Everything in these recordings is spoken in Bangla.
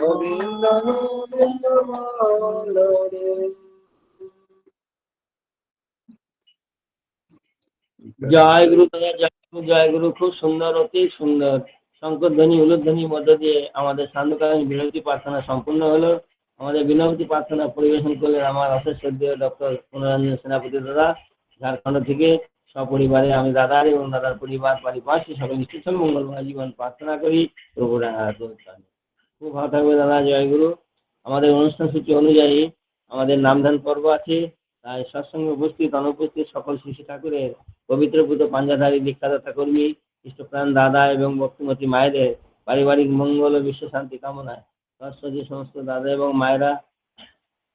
গোবিন্দ গোবিন্দ বল রে। জয় গুরু দাদা, জয় গুরু। খুব সুন্দর, অতি সুন্দর শঙ্করধ্বনি উলুধ্বনির মধ্য দিয়ে আমাদের সান্ধ্যকালীন বিনতি প্রার্থনা সম্পূর্ণ হলো। আমাদের বিনতি প্রার্থনা পরিবেশন করলেন আমার অশেষ শ্রদ্ধেয় ডক্টর মনোরঞ্জন সেনাপতি দাদা, ঝাড়খণ্ড থেকে। সপরিবারে আমি দাদার এবং দাদার পরিবার পারিপার্শ্বিক সকল ইষ্টসব মঙ্গলময় জীবন প্রার্থনা করি। প্রভুর খুব ভালো থাকবে দাদা। জয় গুরু। আমাদের অনুষ্ঠান সূচি অনুযায়ী আমাদের নামধান পর্ব আছে, তাই সৎসঙ্গে উপস্থিত অনুপস্থিত সকল শিশু ঠাকুরের পবিত্র পুত পাঞ্জাধারী দীক্ষাদাতা কর্মী ইষ্টপ্রাণ দাদা এবং ভক্তিমতী মায়েদের পারিবারিক মঙ্গল ও বিশ্ব শান্তি কামনায় যে সমস্ত দাদা এবং মায়েরা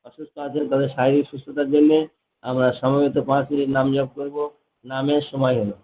অসুস্থ আছেন তাদের শারীরিক সুস্থতার জন্য আমরা সমবেত 5 মিনিট নাম জপ করব। নামের সময় হলো।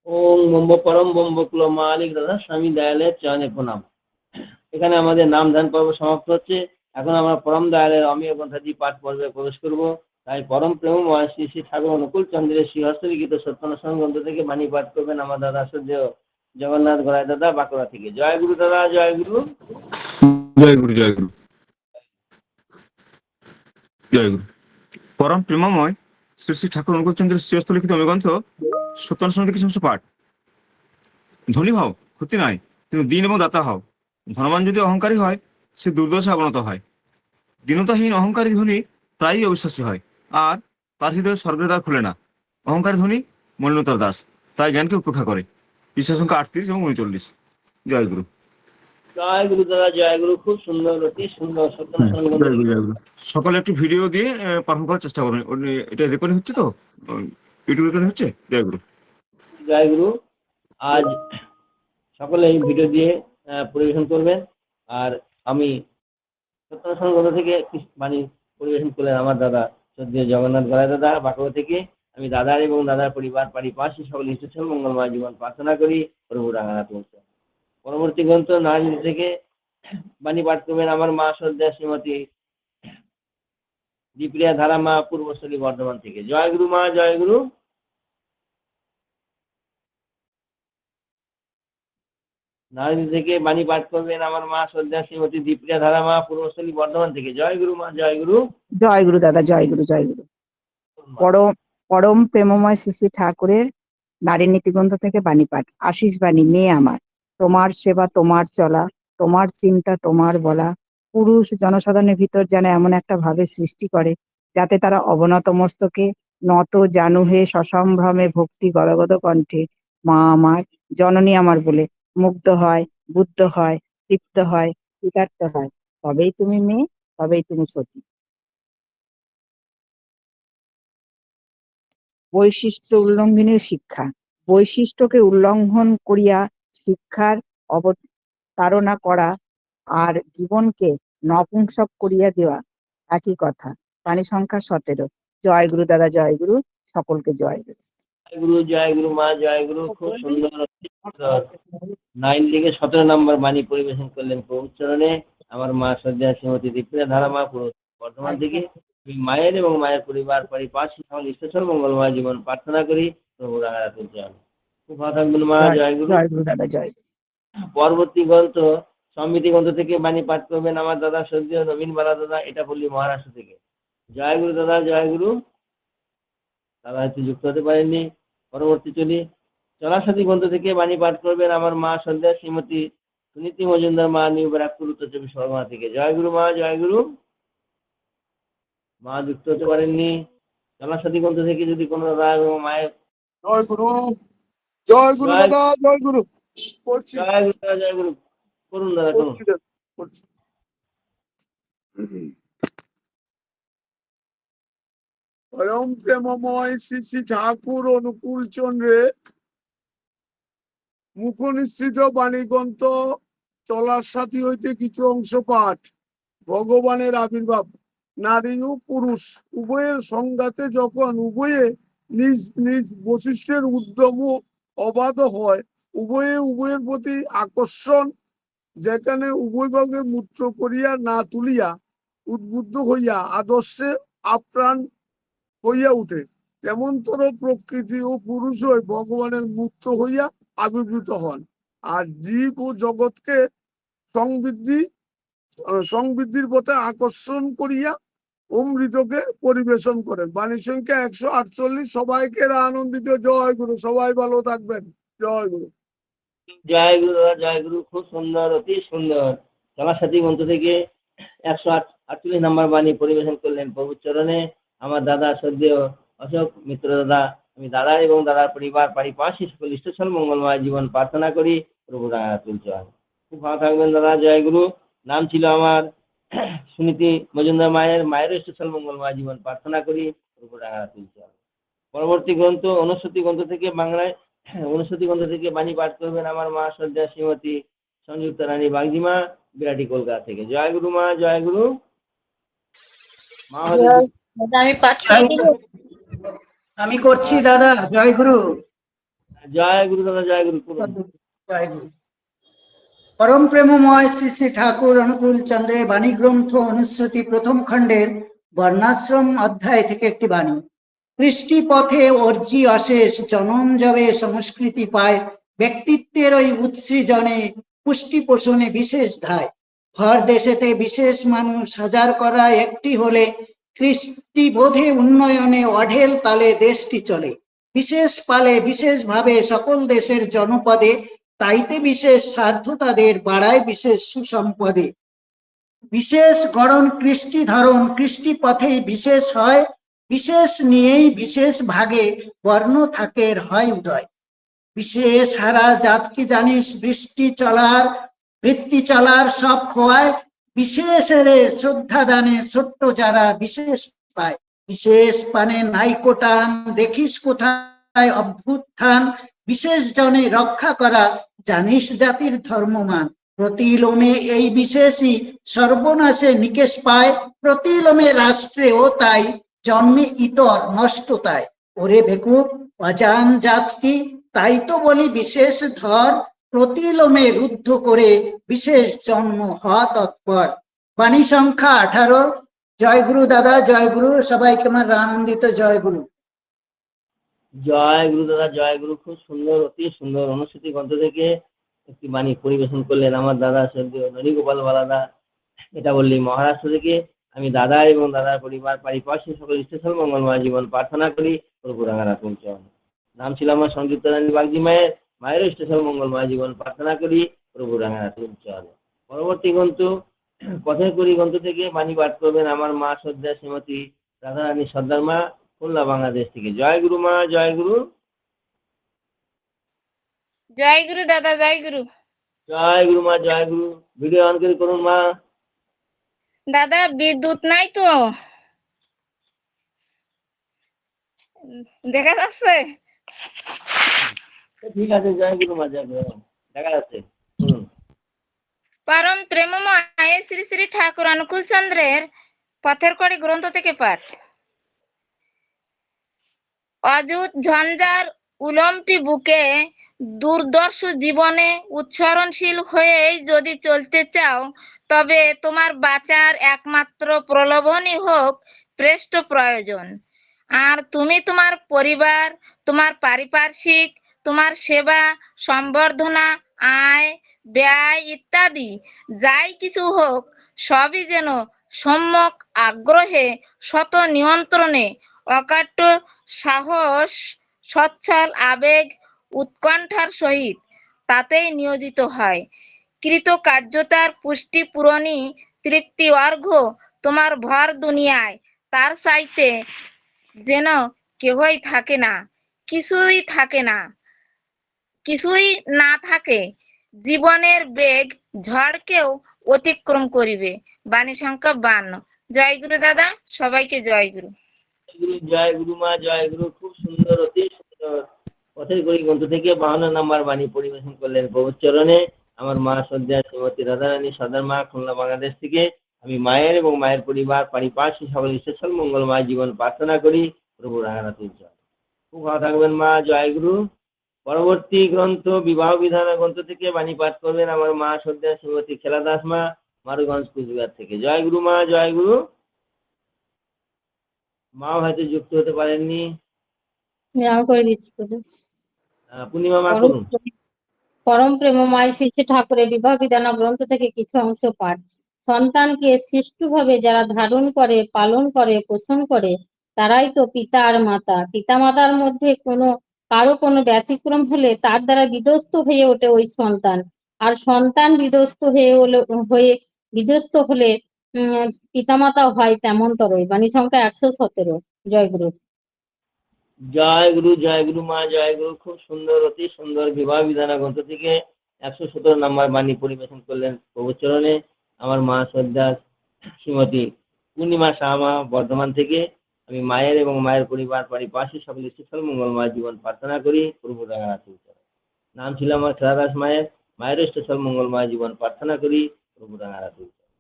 ওম ব্রহ্ম পরম ব্রহ্মকুল মালিক দাদা স্বামী দয়ালের চরণে প্রণাম। এখানে আমাদের নাম ধ্যান পর্ব সমাপ্ত হচ্ছে। এখন আমরা পরম দয়ালের অমীয় গ্রন্থাদি পাঠ পর্বে প্রবেশ করব। তাই পরম প্রেমময় শ্রী শ্রী ঠাকুর অনুকূল চন্দ্রের শ্রী হস্তলিখিত সত্যানুষ্ঠান গ্রন্থ থেকে বাণী পাঠ করবেন আমার দাদা শ্রদ্ধেয় জগন্নাথ গড়াই দাদা বাঁকুড়া থেকে। জয় গুরু দাদা, জয় গুরু। জয় গুরু, জয় গুরু, জয় গুরু। পরম প্রেমময় শ্রী শ্রী ঠাকুর অনুকূল চন্দ্রের শ্রীহস্তলিখিত অমিগ্রন্থ সত্যানুষ্ঠান কিছু অংশ পাঠ। ধনী হও, ক্ষতি নাই, কিন্তু দীন এবং দাতা হও। ধনবান যদি অহংকারী হয়, সে দুর্দশা অবনত হয়। দীনতাহীন অহংকারী ধনী প্রায়ই অবিশ্বাসী হয়, আর তার হৃদয়ে স্বর্গের দ্বার খুলে না। অহংকারী ধনী মলিনতার দাস, তাই জ্ঞানকে উপেক্ষা করে। পৃষ্ঠা সংখ্যা 38 এবং 39। জয় গুরু। জয় গুরু দাদা, জয় গুরু। খুব সুন্দর, অতি সুন্দর সত্যানুষ্ঠান গ্রন্থ। জয় গুরু, জয় গুরু। সকালে একটি ভিডিও দিয়ে পারফর্ম করার চেষ্টা করবেন। এটা রেকর্ডিং হচ্ছে তো, ইউটিউব রেকর্ডিং হচ্ছে। জয় গুরু, জয় গুরু। আজ সকলে এই ভিডিও দিয়ে পরিবেশন করবেন। আর আমি সত্যানুষ্ঠান গ্রন্থ থেকে বাণী পরিবেশন করলেন আমার দাদা শ্রদ্ধেয় জগন্নাথ গড়াই দাদা বাঁকুড়া থেকে। আমি দাদার এবং দাদার পরিবার পারিপার্শ্বিক সকল ইষ্টছল মঙ্গলময় জীবন প্রার্থনা করি। প্রভু রাঙানাথ বলছে। পরবর্তী গ্রন্থ নারায়ণ থেকে বাণী পাঠ করবেন আমার মা শ্রদ্ধা শ্রীমতী দীপ্রিয়া ধারা মা পূর্বস্থলী বর্ধমান থেকে। জয় গুরু মা, জয় গুরু। নারায়ণ থেকে বাণী পাঠ করবেন আমার মা শ্রদ্ধা শ্রীমতী দীপ্রিয়া ধারা মা পূর্বস্থলী বর্ধমান থেকে। জয় গুরু মা, জয় গুরু। জয় গুরু দাদা, জয় গুরু, জয় গুরু। পরম পরম প্রেমময় শ্রী শ্রী ঠাকুরের নারী নীতিগ্রন্থ থেকে বাণী পাঠ। আশিস বাণী, মেয়ে আমার, তোমার সেবা তোমার চলা, তোমার চিন্তা তোমার বলা। পুরুষ জনসাধারণের ভিতর যেন এমন একটা ভাবের সৃষ্টি করে, যাতে তারা অবনত মস্তকে নত জানু হে সসম্ভ্রমে ভক্তি গদগদ কণ্ঠে মা আমার, জননী আমার বলে মুগ্ধ হয়, বুদ্ধ হয়, তৃপ্ত হয়, কৃতার্থ হয়। তবেই তুমি মেয়ে, তবেই তুমি সতী। বৈশিষ্ট্য উল্লঙ্ঘনীয় শিক্ষা। বৈশিষ্ট্যকে উল্লঙ্ঘন করিয়া শিক্ষার অবতারণা করা আর জীবনকে নপুংসক করিয়া দেওয়া একই কথা। বাণী সংখ্যা 17। জয় গুরু দাদা, জয় গুরু। সকলকে জয় গুরু। জয় গুরু, জয় গুরু মা, জয় গুরু। খুব সুন্দর, অতি সুন্দর 9 থেকে 17 নম্বর বাণী পরিবেশন করলেন প্রভু চরণে আমার মা শ্রদ্ধা শ্রীমতী দীপ্রিয়া ধারা মা বর্ধমান থেকে। আমি মায়ের এবং মায়ের পরিবার পারিপার্শ্বিক সকল ইষ্টছল মঙ্গলময় জীবন প্রার্থনা করি। প্রভু রাঙানাথ চরণ। খুব ভালো থাকবেন মা, জয় গুরু। জয় গুরু দাদা, জয় গুরু। পরবর্তী গ্রন্থ সমৃদ্ধি গ্রন্থ থেকে বাণী পাঠ করবেন আমার দাদা শ্রদ্ধেয় নবীন বালা দাদা, এটা বললি মহারাষ্ট্র থেকে। জয় গুরু দাদা, জয় গুরু। দাদা হয়তো যুক্ত হতে পারেননি। পরবর্তী চলি। চলাসাথী গ্রন্থ থেকে বাণী পাঠ করবেন আমার মা সন্ধ্যা শ্রীমতী সুনীতি মজুমদার মা, নিউ ব্যারাকপুর, উত্তর চব্বিশ পরগনা থেকে। জয় গুরু মা, জয় গুরু। মা যুক্ত হতে পারেননি। চলাসাথী গ্রন্থ থেকে যদি কোনো দাদা এবং মায়ের জয় গুরু, জয় গুরু জয় দাদা, জয় গুরু। করছি, জয় গুরু দাদা, জয় গুরু। করুন দাদা, করুন। করছি দাদা, করছি। পরম প্রেমময় শ্রী শ্রী ঠাকুর অনুকূল চন্দ্রে মুখ নিঃসৃত বাণীগ্রন্থ চলার সাথী হইতে কিছু অংশ পাঠ। ভগবানের আবির্ভাব। নারী ও পুরুষ উভয়ের সংঘাতে যখন উভয়ে নিজ নিজ বৈশিষ্ট্যের উদ্যম অবাধ হয়, উভয়ে উভয়ের প্রতি আকর্ষণ, যেখানে উভয় ভাগে মূত্র করিয়া না তুলিয়া উদ্বুদ্ধ হইয়া আদর্শে আপ্রাণ হইয়া উঠে, তেমনতর প্রকৃতি ও পুরুষ হয়ে ভগবানের মুক্ত হইয়া আবির্ভূত হন, আর জীব ও জগৎকে সংবৃদ্ধির পথে আকর্ষণ করিয়া অমৃতকে পরিবেশন করেন। বাণী সংখ্যা 148। সবাইকে আনন্দিত। জয় গুরু। সবাই ভালো থাকবেন। জয় গুরু। জয় গুরু দাদা, জয় গুরু। খুব সুন্দর, অতি সুন্দর। চলাসাথী গ্রন্থ থেকে 148 নম্বর বাণী পরিবেশন করলেন প্রভু চরণে আমার দাদা শ্রদ্ধেয় অশোক মিত্র দাদা। আমি দাদা এবং দাদার পরিবার পারিপার্শ্বিক সকল ইষ্টছল মঙ্গলময় জীবন প্রার্থনা করি। প্রভু রাঙানাথ চরণ। খুব ভালো থাকবেন দাদা, জয় গুরু। নাম ছিল আমার সুনীতি মজুমদার মায়ের, মায়ের ইষ্টছল মঙ্গলময় জীবন প্রার্থনা করি। প্রভু রাঙানাথ চরণ। পরবর্তী গ্রন্থ অনুষ্ঠুতি গ্রন্থ থেকে বাংলায় অনুষ্ঠুতি গ্রন্থ থেকে বাণী পাঠ করবেন আমার মা শ্রদ্ধা শ্রীমতী সংযুক্তা রানী বাগদিমা, বিরাটি কলকাতা থেকে। জয় গুরু মা, জয় গুরু। মা দাদা আমি পাঠ করে দেব। আমি করছি দাদা, জয় গুরু। জয় গুরু দাদা, জয় গুরু করুন। জয় গুরু। পরম প্রেমময় শ্রী শ্রী ঠাকুর অনুকূল চন্দ্রের বাণী গ্রন্থ অনুশ্রুতি প্রথম খণ্ডের বর্ণাশ্রম অধ্যায় থেকে একটি বাণী। কৃষ্টি পথে অর্জি অশেষ, জনম যবে সংস্কৃতি পায়, ব্যক্তিত্বের ওই উৎসৃজনে পুষ্টি পোষণে বিশেষ ধায়। ঘর দেশেতে বিশেষ মানুষ হাজার করা একটি হলে, কৃষ্টি বোধে উন্নয়নে অঢেল তালে দেশটি চলে। বিশেষ পালে বিশেষ ভাবে সকল দেশের জনপদে, তাইতে বিশেষ স্বার্থ তাদের বাড়ায় বিশেষ সুসম্পদে। বিশেষ গড়ন কৃষ্টি ধরন কৃষ্টি পথেই বিশেষ হয়, বিশেষ নিয়েই বিশেষ ভাগে বর্ণ থাকে হয় উদয়। বিশেষ হারা জাত কি জানিস, বৃত্তি চলার সব খোয়ায়, বিশেষের শ্রদ্ধা দানে ছোট্ট যারা বিশেষ পায়। বিশেষ পানে নাইকো টান, দেখিস কোথায় অভ্যুত্থান, বিশেষ জনে রক্ষা করা জানিস জাতির ধর্মমান। প্রতিলোমে এই বিশেষই সর্বনাশে নিকেশ পায়, প্রতিলোমে রাষ্ট্রেও তাই জন্মে ইতর নষ্টতায়। ওরে বেকুব অজান জাত কি, তাই তো বলি বিশেষ ধর, প্রতিলোমে রুদ্ধ করে বিশেষ জন্ম হওয়া তৎপর। বাণী সংখ্যা 18। জয় গুরু দাদা, জয় গুরু। সবাইকে আমার আনন্দিত জয় গুরু। জয় গুরু দাদা, জয় গুরু। খুব সুন্দর, অতি সুন্দর অনুশ্রুতি গ্রন্থ থেকে একটি বাণী পরিবেশন করলেন আমার দাদা স্বর্গীয় ননীগোপাল বালাদা। এটা বললি মহারাষ্ট্র থেকে। আমি দাদা এবং দাদার পরিবার পারিপার্শ্বিক সকল স্টেশন মঙ্গলময় জীবন প্রার্থনা করি প্রভু রাঙানাথ চরণ। নাম ছিল আমার সংযুক্ত রানী বাগদি মায়ের, মায়ের স্টেশন মঙ্গলময় জীবন প্রার্থনা করি প্রভু রাঙানাথ চরণ। পরবর্তী গ্রন্থ পথের করি গ্রন্থ থেকে বাণী পাঠ করবেন আমার মা শ্রদ্ধা শ্রীমতী রাধারানী সর্দার মা, খুলনা বাংলাদেশ থেকে। জয় গুরু মা, জয় গুরু। জয় গুরু দাদা, জয় গুরু। জয় গুরু মা, জয় গুরু। ভিডিও অন করে করুন মা। দাদা বিদ্যুৎ নাই তো, দেখা যাচ্ছে? ঠিক আছে, জয় গুরু মা, জয় গুরু। দেখা যাচ্ছে। পরম প্রেমময় শ্রী শ্রী ঠাকুর অনুকূল চন্দ্রের পথের কড়ি গ্রন্থ থেকে পাঠ। অযুত ঝঞ্ঝার উলম্পি বুকে দুর্দর্শ জীবনে উচ্চারণশীল হয়েই যদি চলতে চাও, তবে তোমার বাঁচার একমাত্র প্রলোভনই হোক শ্রেষ্ঠ প্রয়োজন। আর তুমি তোমার পরিবার, তোমার পারিপার্শ্বিক, তোমার সেবা সম্বর্ধনা, আয় ব্যয় ইত্যাদি যাই কিছু হোক, সবই যেন সম্যক আগ্রহে, শত নিয়ন্ত্রণে, অকাট্য সাহস, সচ্ছল আবেগ, উৎকণ্ঠার সহিত তাতেই নিয়োজিত হয়। কৃতকার্যতার পুষ্টি পূরণী তৃপ্তি অর্ঘ্য তোমার ভর দুনিয়ায় তার চাইতে যেন কেহই থাকে না, কিছুই থাকে না, কিছুই না থাকে। জীবনের বেগ ঝড়কেও অতিক্রম করিবে। বাণী সংখ্যা 52। জয় গুরু দাদা, সবাইকে জয় গুরু। জয় গুরু মা, জয় গুরু। খুব সুন্দর, অতি সুন্দর পথের করি গ্রন্থ থেকে 52 নম্বর বাণী পরিবেশন করলেন প্রভুর চরণে আমার মা শ্রদ্ধা শ্রীমতী রাধারানী সর্দার মা, খুলনা বাংলাদেশ থেকে। আমি মায়ের এবং মায়ের পরিবার পারিপার্শ্বিক সকল ঈশ্বর মঙ্গলময় জীবন প্রার্থনা করি প্রভু রাঙানাথ চরণ। খুব ভালো থাকবেন মা, জয় গুরু। পরবর্তী গ্রন্থ বিবাহ বিধান গ্রন্থ থেকে বাণী পাঠ করবেন আমার মা শ্রদ্ধা শ্রীমতী খেলা দাস মা, মারুগঞ্জ কুচবিহার থেকে। জয় গুরু মা, জয় গুরু। মা হয়তো যুক্ত হতে পারেননি। আমি করে দিচ্ছি তোদের। পূর্ণিমা মা পরম করুন। পরম প্রেমময় শ্রী শ্রী ঠাকুরের বিবাহ বিধান গ্রন্থ থেকে কিছু অংশ পাঠ। সন্তানকে সৃষ্টভাবে যারা ধারণ করে, পালন করে, পোষণ করে, তারাই তো পিতা আর মাতা। পিতা মাতার মধ্যে কারো কোনো ব্যতিক্রম হলে তার দ্বারা বিধ্বস্ত হয়ে ওঠে ওই সন্তান। আর সন্তান বিধ্বস্ত হলে পিতামাতা হয় তেমনতরই। বাণী সংখ্যা 117। জয় গুরু। জয় গুরু, জয় গুরু মা, জয় গুরু। খুব সুন্দর, অতি সুন্দর বিবাহ বিধান গ্রন্থ থেকে 117 নম্বর বাণী পরিবেশন করলেন প্রভুর চরণে আমার মা শ্রদ্ধা শ্রীমতী পূর্ণিমা শাহমা, বর্ধমান থেকে। আমি মায়ের এবং মায়ের পরিবার পারিপার্শ্বিক সকল সুফল মঙ্গলময় জীবন প্রার্থনা করি প্রভু রাঙানাথ চরণ। নাম ছিল আমার খেলা দাস মায়ের, মায়ের সুফল মঙ্গলময় জীবন প্রার্থনা করি প্রভু রাঙানাথ চরণ।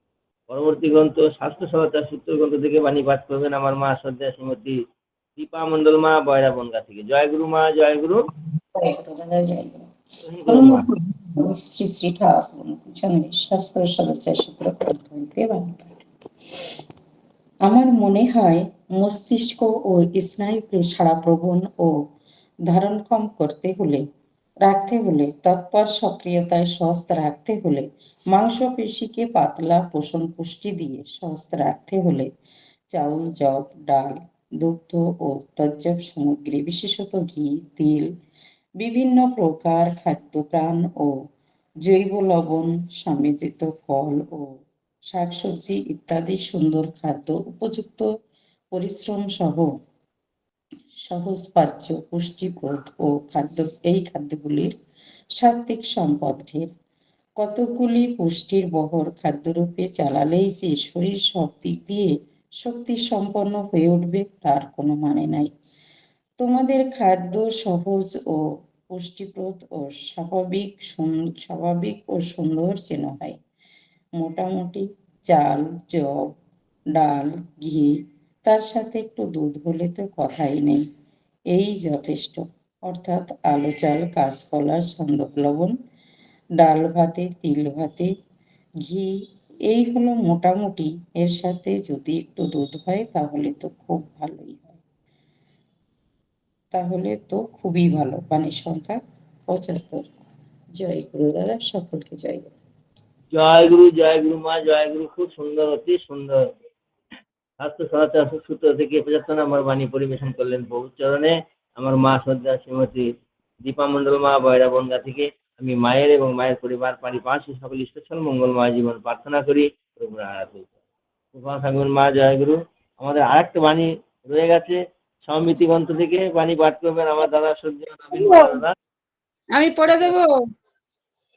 পরবর্তী গ্রন্থ স্বাস্থ্য সহায়তার সূত্র গ্রন্থ থেকে বাণী পাঠ করবেন আমার মা শ্রদ্ধা শ্রীমতী দীপা মন্ডল মা, বয়রা বনগা থেকে। জয় গুরু মা, জয় গুরু। জয় গুরু দাদা, জয় গুরু। গুরু মা। শ্রী শ্রী ঠাকুর শাস্ত্র সদস্য সূত্র গ্রন্থ হইতে বাণীপাঠ। আমার মনে হয় মস্তিষ্ক ও স্নায়ুকে সাড়াপ্রবণ ও ধারণক্ষম রাখতে হলে তৎপর সক্রিয়তায় সহস্ত রাখতে হলে মাংসপেশিকে পাতলা পোষণ পুষ্টি দিয়ে সহস্ত রাখতে হলে চাউল, জব, ডাল, দুগ্ধ ও তজ্জব সামগ্রী বিশেষত ঘি, তিল, বিভিন্ন প্রকার খাদ্যপ্রাণ ও জৈব লবণ সমৃদ্ধ ফল ও শাকসবজি ইত্যাদি সুন্দর খাদ্য উপযুক্ত পরিশ্রম সহ সহজপাচ্য পুষ্টিপ্রদ ও এই খাদ্যগুলির সাত্ত্বিক সম্পদ ঢের। কতগুলি পুষ্টির বহর খাদ্যরূপে চালালেই যে শরীর সব দিক দিয়ে শক্তি সম্পন্ন হয়ে উঠবে তার কোনো মানে নাই। তোমাদের খাদ্য সহজ ও পুষ্টিপ্রদ ও স্বাভাবিক ও সুন্দর যেন হয়। মোটামুটি চাল, জব, ডাল, ঘি, তার সাথে একটু দুধ হলে তো কথাই নেই, এই যথেষ্ট। অর্থাৎ আলু, চাল, কাঁচকলা, সন্দক লবণ, ডাল ভাতে, তিল ভাতে, ঘি, এই হলো মোটামুটি। এর সাথে যদি একটু দুধ হয় তাহলে তো খুবই ভালো। পানির সংখ্যা 75। জয় গুরু দাদা, সকলকে জয় গুরু। জয় গুরু মা, জয় গুরু। খুব সুন্দর, অতি সুন্দর। স্বাস্থ্য সমাচার সূত্র থেকে 75 নম্বর বাণী পরিবেশন করলেন প্রভুর চরণে আমার মা শ্রদ্ধা শ্রীমতী দীপা মণ্ডল মা, বয়রা বনগা থেকে। আমি মায়ের এবং মায়ের পরিবার পারিপার্শ্বিক সকল ঈশ্বর মঙ্গলময় জীবন প্রার্থনা করি। প্রভুর আরাধনা। উপা থাকবেন মা, জয় গুরু। আমাদের আরেকটা বাণী রয়ে গেছে, সমৃতি গ্রন্থ থেকে বাণী পাঠ করবেন আমার দাদা শ্রদ্ধেয় নবীন বালা দাদা। আমি পড়ে দেবো।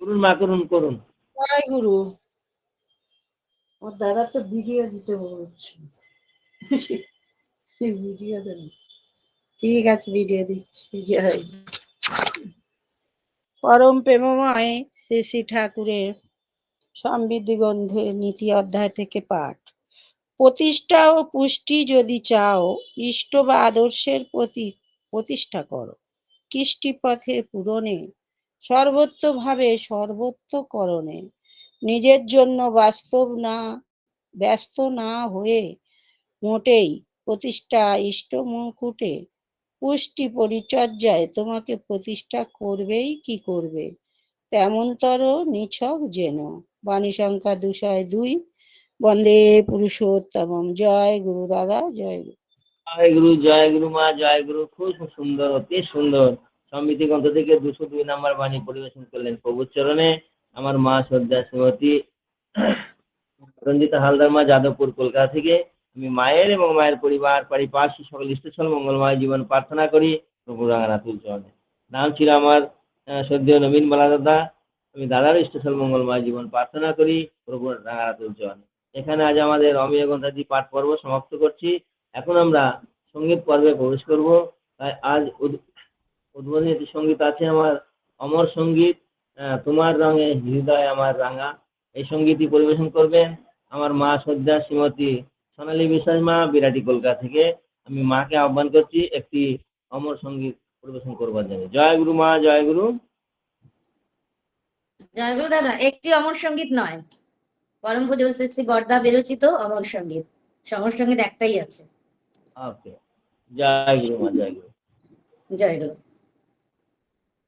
করুন মা, করুন করুন। জয় গুরু। ওর দাদা তো ভিডিও দিতে বলছে। ভিডিও দেন, ঠিক আছে, ভিডিও দিচ্ছি। জয় পরম প্রেমময় শ্রী শ্রী ঠাকুরের সমৃদ্ধি গ্রন্থের নীতি অধ্যায় থেকে পাঠ। প্রতিষ্ঠা ও পুষ্টি যদি চাও, ইষ্ট বা আদর্শের প্রতি প্রতিষ্ঠা করো। কৃষ্টি পথে পূরণে সর্বত্রভাবে সর্বত্রকরণে নিজের জন্য ব্যস্ত না হয়ে মোটেই প্রতিষ্ঠা ইষ্ট মুকুটে পুষ্টি পরিচর্যায় তোমাকে প্রতিষ্ঠা করবেই কি করবে, তেমনতর নিছক যেন। বাণী সংখ্যা 202। বন্দে পুরুষোত্তম। জয় গুরু দাদা, জয় গুরু। জয় গুরু মা, জয় গুরু। খুব সুন্দর, অতি সুন্দর। সমৃতি গ্রন্থ থেকে 202 নম্বর বাণী পরিবেশন করলেন প্রভুর চরণে আমার মা শ্রদ্ধা শ্রীমতী রঞ্জিতা হালদার মা, যাদবপুর, কলকাতা থেকে। আমি মায়ের এবং মায়ের পরিবার পারিপার্শ্বিক সকল ইষ্টছল মঙ্গলময় জীবন প্রার্থনা করি প্রভু রাঙানাথুল চরণে। নাম ছিল আমার শ্রদ্ধেয় নবীন বালা দাদা। আমি দাদার ইষ্টছল মঙ্গলময় জীবন প্রার্থনা করি প্রভু রাঙানাথুল চরণে। এখানে আজ আমাদের অমিয় গ্রন্থাদি পাঠ পর্ব সমাপ্ত করছি। এখন আমরা সঙ্গীত পর্বে প্রবেশ করব। তাই আজ উদ্বোধনী একটি সঙ্গীত আছে আমার, অমর সঙ্গীত, তোমার রঙে হৃদয় আমার রাঙা। এই সঙ্গীতটি পরিবেশন করবেন আমার মা শ্রদ্ধা শ্রীমতী সোনালী বিশ্বাস মা, বিরাটি, কলকাতা থেকে। আমি মাকে আহ্বান করছি একটি অমর সঙ্গীত পরিবেশন করবার জন্য। জয় গুরু মা, জয় গুরু। জয় গুরু দাদা, একটি অমর সঙ্গীত নয়, পরম পূজ্য শ্রী শ্রী বরদা বিরচিত অমর সঙ্গীত। সমর সঙ্গীত একটাই আছে। ওকে, জয় গুরু মা, জয় গুরু। জয় গুরু।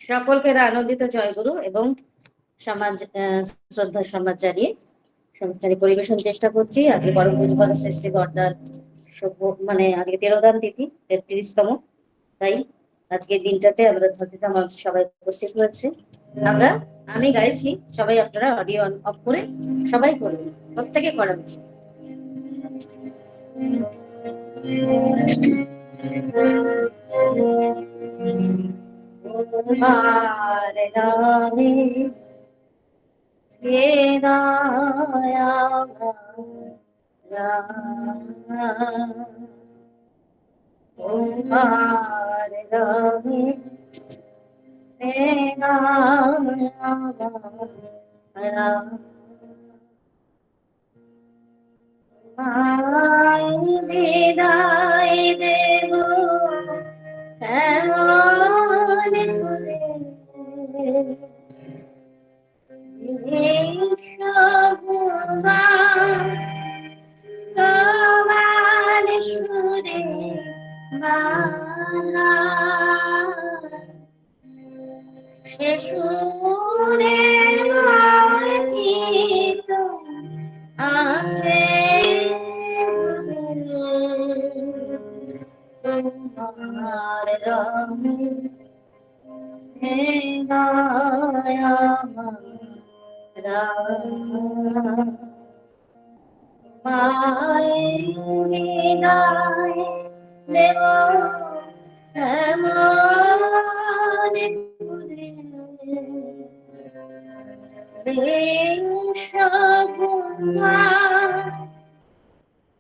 সকলকে আনন্দিত জয় গুরু এবং সমাজ শ্রদ্ধা সমাজ জানিয়ে সমাজচারী পরিবেশন চেষ্টা করছি। আজকে পরম পূজ্য শ্রী শ্রী বরদার মানে আজকে 13দান তিথি, 33তম। তাই আজকের দিনটাতে আমাদের ধরতে আমার সবাই উপস্থিত হয়েছে। আমি গাইছি, সবাই আপনারা অডিও অফ করে সবাই করবেন, প্রত্যেকে করা উচিত। তোমার নামে তোমার নামে বিদায় দেব কেমন তোমার সুরে বাঁধা সে সুরে চিত আছে তোমার রঙে হে দয়াময় মায়ের বিদায় দেব এমন করে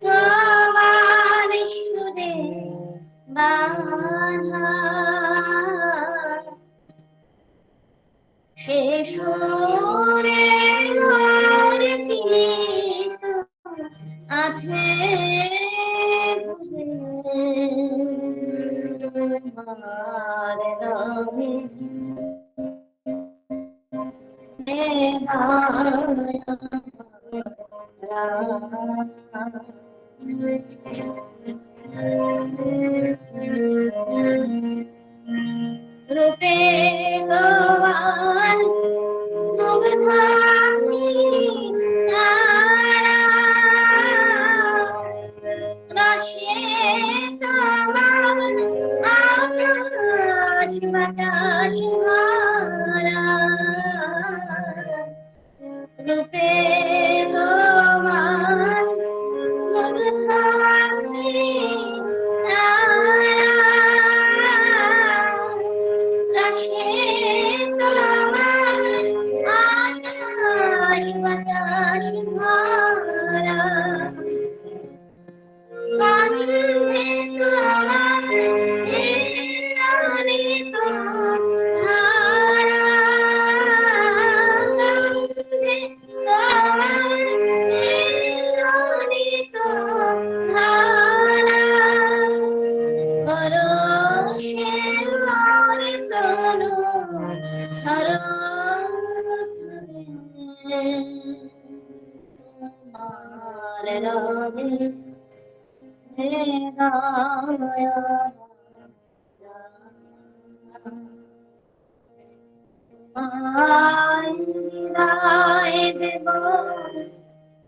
তোমার সুরে বাঁধা সে সুরে চিত আছে তোমার রঙে রূপে তোমার মুগ্ধামি তারা রসে তোমার আকাশ বাতাস ভরা রূপে তোমার মুগ্ধামি তারা রসে তোমার আকাশ বাতাস ভরা গন্ধে তোমার নির্মলিত ধারা গন্ধে তোমার নির্মলিত ধারা পরশে মোর তনু থর থরে তোমার রঙে হে দয়াময় বিদায় দেব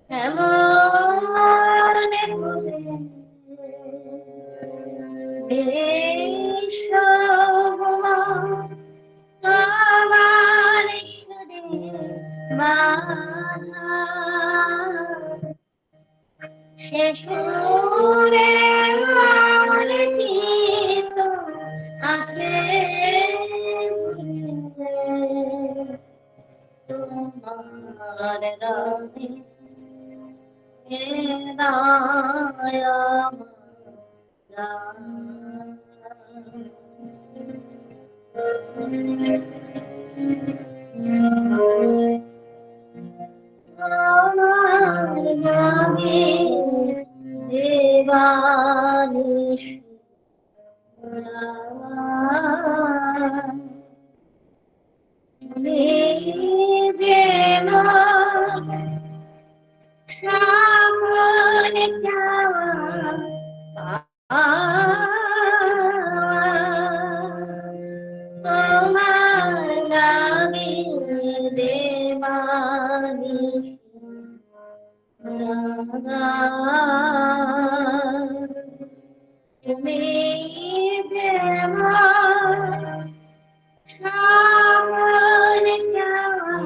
এমন করে বিশ্বভুমা তোমার সুরে বাঁধা সে সুরে মোর চিত আছে তোমার রঙে হে দয়াময় তোমার নামে দেবানিশ তুমি যেন সকল চাওয়া তোমার নামে দেবানিশ তুমি যেমন সকল চাওয়া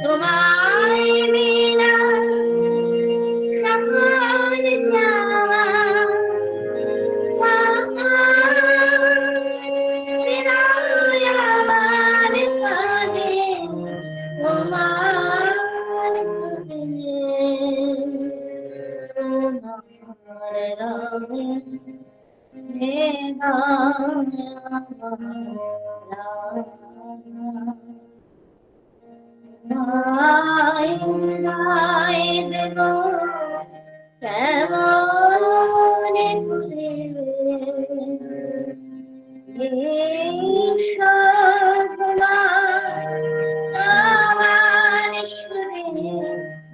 তোমায় বিনা সকল চাওয়া আমার কাঁদে তোমার রঙে হে দয়াময় দেব কেমন মনে করে আমার সুরে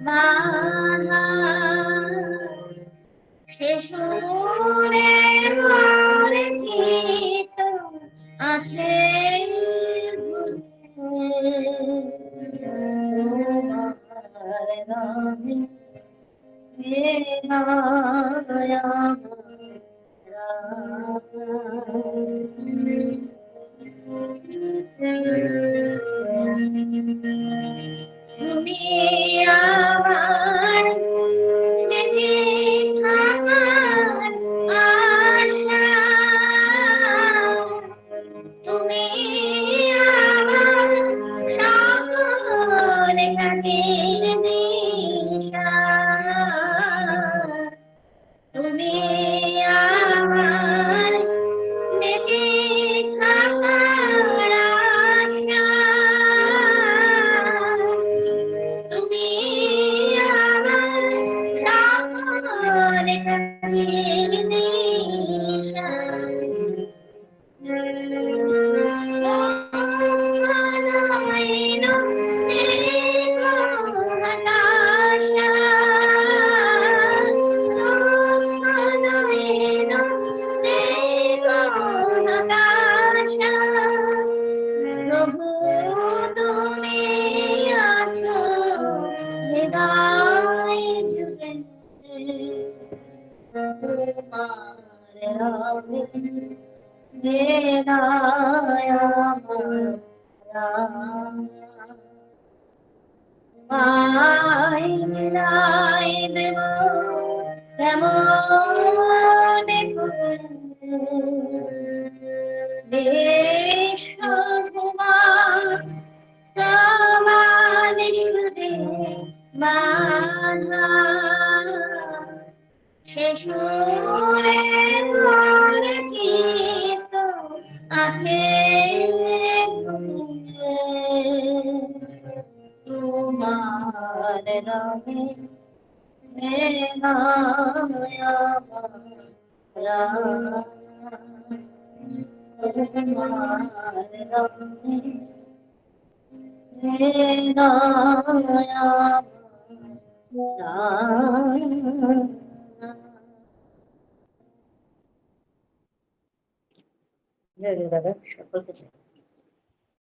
বাঁধা সে সুরে মরে চিত আছে তোমার নামে তুমি আমার বেঁচে থাকার আশা, তুমি আমার সকল কাজের দিশা, তুমি আমার বেঁচে থাকার আশা, তুমি আমার সকল কাজের দিশা। প্রভু তুমি আছো হৃদয় জুড়ে, তোমার নামে হৃদয় আমার হৃদয় দেব কেমন বিশ্বকুমার তোমার সুরে বাঁধা সে সুরে মরে চিত আছে তোমার নামে দাদা সকলকে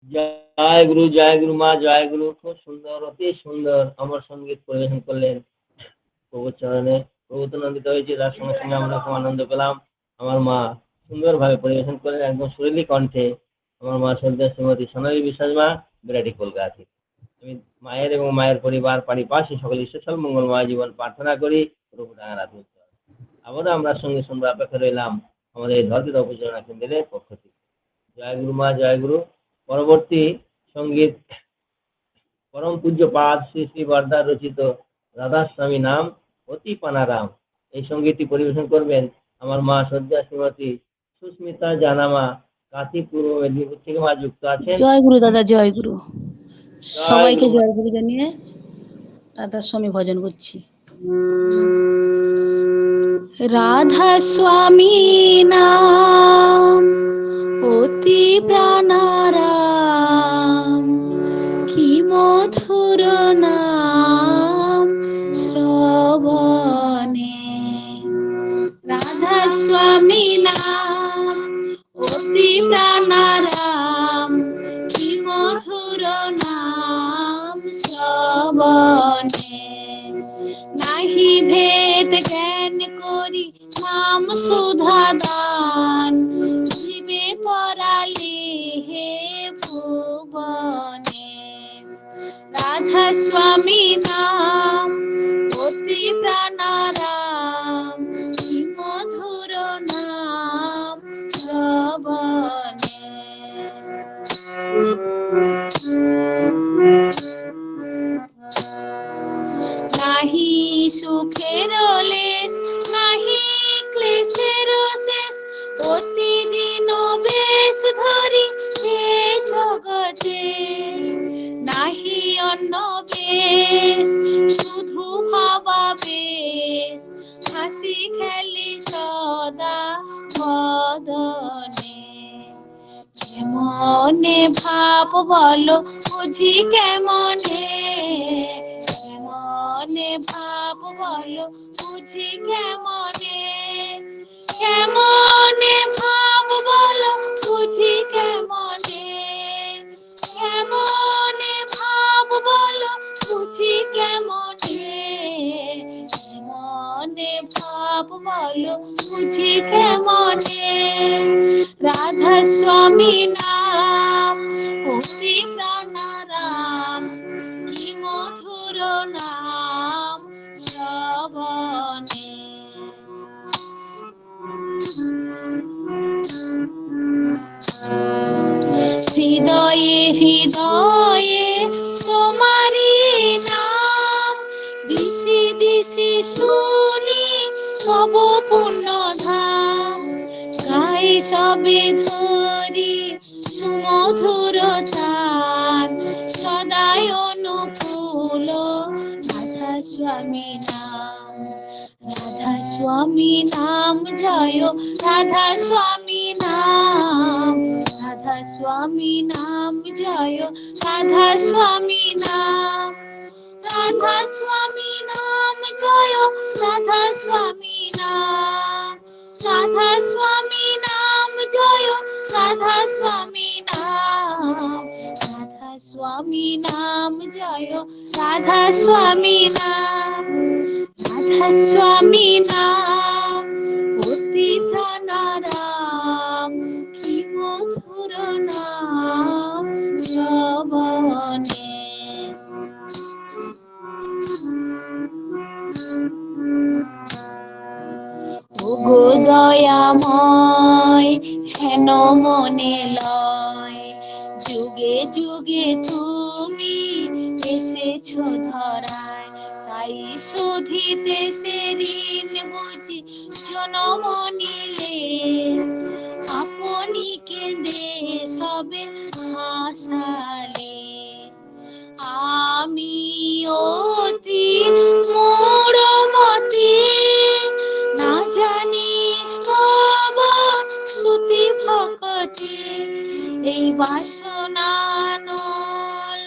জয় গুরু মা, জয় গুরু। খুব সুন্দর, অতি সুন্দর আমার সঙ্গীত পরিবেশন করলেন প্রভুর চরণে। প্রভু তো আনন্দিত হয়েছে, তার সঙ্গে সঙ্গে আমরা খুব আনন্দ পেলাম। আমার মা সুন্দরভাবে পরিবেশন করলেন, একদম সুরেলি কণ্ঠে। আমার মা শ্রদ্ধা শ্রীমতী সোনালী বিশ্বাস মা, বিরাটি কলকাতা থেকে। আমি মায়ের এবং মায়ের পরিবার পারিপার্শ্বিক সকল ঈশ্বর মঙ্গলময় জীবন প্রার্থনা করি। প্রভু রাধে। আবারও আমরা সঙ্গে সঙ্গে অপেক্ষা রইলাম আমাদের এই ধর্মের অপচারণা কেন্দ্রের পক্ষ থেকে। জয় গুরু মা, জয় গুরু। পরবর্তী সঙ্গীত পরম পূজ্য পাদ শ্রী শ্রী বর্দার রচিত রাধাস্বামী নাম অতি পানারাম। এই সঙ্গীতটি পরিবেশন করবেন আমার মা শ্রদ্ধা শ্রীমতী সুস্মিতা জানামা, কাশী পূর্ব মেদিনীপুর থেকে মা যুক্ত আছেন। জয় গুরু দাদা, জয় গুরু। সবাইকে গুরু। জয় গুরু জানিয়ে রাধা স্বামী ভজন করছি। রাধা স্বামী নাম অতি প্রাণারাম, কি মধুর নাম শ্রবণে। রাধা স্বামী নাম অতি প্রাণারাম, কি মধুর নাম শ্রবণে। নাহি ভেদ জ্ঞান করি নাম সুধা দান, জীবে তরালে হে ভুবনে। রাধা স্বামী নাম অতি প্রাণারাম, কি মধুর নাম শ্রবণে। নাহি সুখের লেশ, নাহি ক্লেশের শেষ, প্রতিদিন বেশ ধরি এ জগতে। নাহি অন্য বেশ, শুধু ভাবা বেশ, হাসি খেলে সদা বদনে। কেমনে ভাব বলো বুঝি কেমনে, কেমনে ভাব বলো বুঝি কেমনে, কেমনে ভাব বলো বুঝি কেমনে, কেমনে ভাব বলো বুঝি কেমনে, কেমনে ভাব বলো বুঝি কেমনে। রাধা স্বামী নাম অতি প্রাণারাম, কি মধুর নাম শ্রবণে। হৃদয়ে হৃদয়ে তোমারি নাম, দিশি দিশি শুনি সব পূর্ণ ধাম। গাই সবে ধরি সুমধুর চান, সদাই অনুকূল রাধা স্বামী নাম। রাধা স্বামী নাম জয়, রাধা স্বামী নাম, রাধা স্বামী নাম জয়, রাধা স্বামী নাম। রাধা স্বামী নাম জয়, রাধা স্বামী নাম, রাধা স্বামী নাম জয়, রাধা স্বামী নাম, রাধা স্বামী নাম জয়, রাধা স্বামী নাম। রাধা স্বামী নাম অতি প্রাণারাম, কি মধুর নাম শ্রবণে। ওগো দয়াময় হেন মনে লয়, যুগে যুগে তুমি এসেছো ধরায়, তাই শোধিতে সে ঋণ বুঝি জনম নিলে। আপনি কেঁদে সবে হাসালে, আমি অতি মূঢ়মতি, না জানিস কব স্তুতি ভকতি। এই বাসনা নল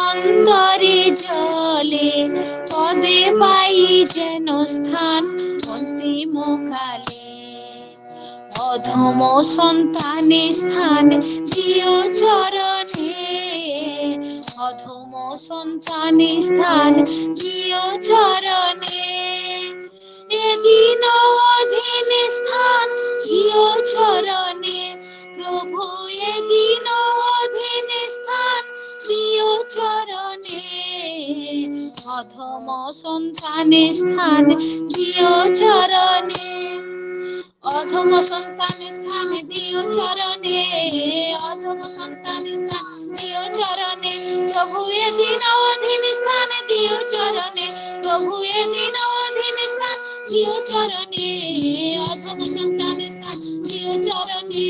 অন্তরে জলে, পদে পাই যেন স্থান অন্তিম কালে। অধম সন্তানে স্থান দিও চরণে, অধম সন্তানে স্থান দিও চরণে। এদিন অধীনে স্থান দিও চরণে, প্রভু এদিন অধীনে স্থান দিও চরণে। অধম সন্তানে স্থান দিও চরণে, অধম সন্তানে স্থান দিও চরণে, অধম সন্তানে স্থান দিও চরণে। প্রভু এদিন অধীনে স্থান দিও চরণে, প্রভু এদিন অধীনে স্থান দিও চরণে। অধম সন্তানে স্থান দিও চরণে,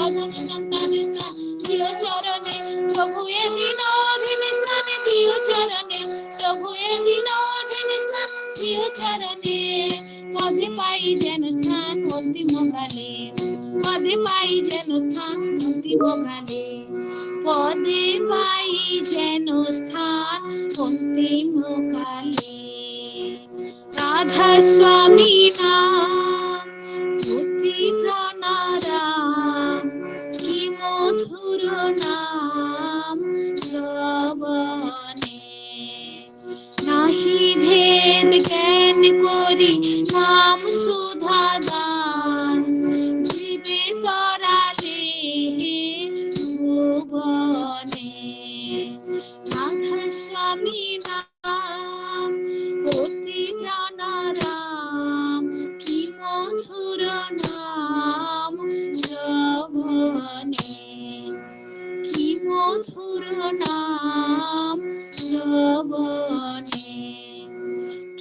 অধম সন্তানে স্থান দিও চরণে। প্রভু এদিন অধীনে স্থান দিও চরণে, প্রভু এদিন অধীনে স্থান দিও চরণে। পদে পাই যেন স্থান অন্তিম কালে, পদে পাই যেন স্থান অন্তিম কালে, পদে পাই যেন স্থান অন্তিম কালে। রাধা স্বামী নাম অতি প্রাণারাম, কি মধুর নাম শ্রবণে। নাহি ভেদ জ্ঞান করি নাম সুধা দান, জীবে তরালে ভুবনে। রাধা স্বামী নাম অতি প্রাণারাম, কি মধুর নাম শ্রবণে, কি মধুর নাম শ্রবণে,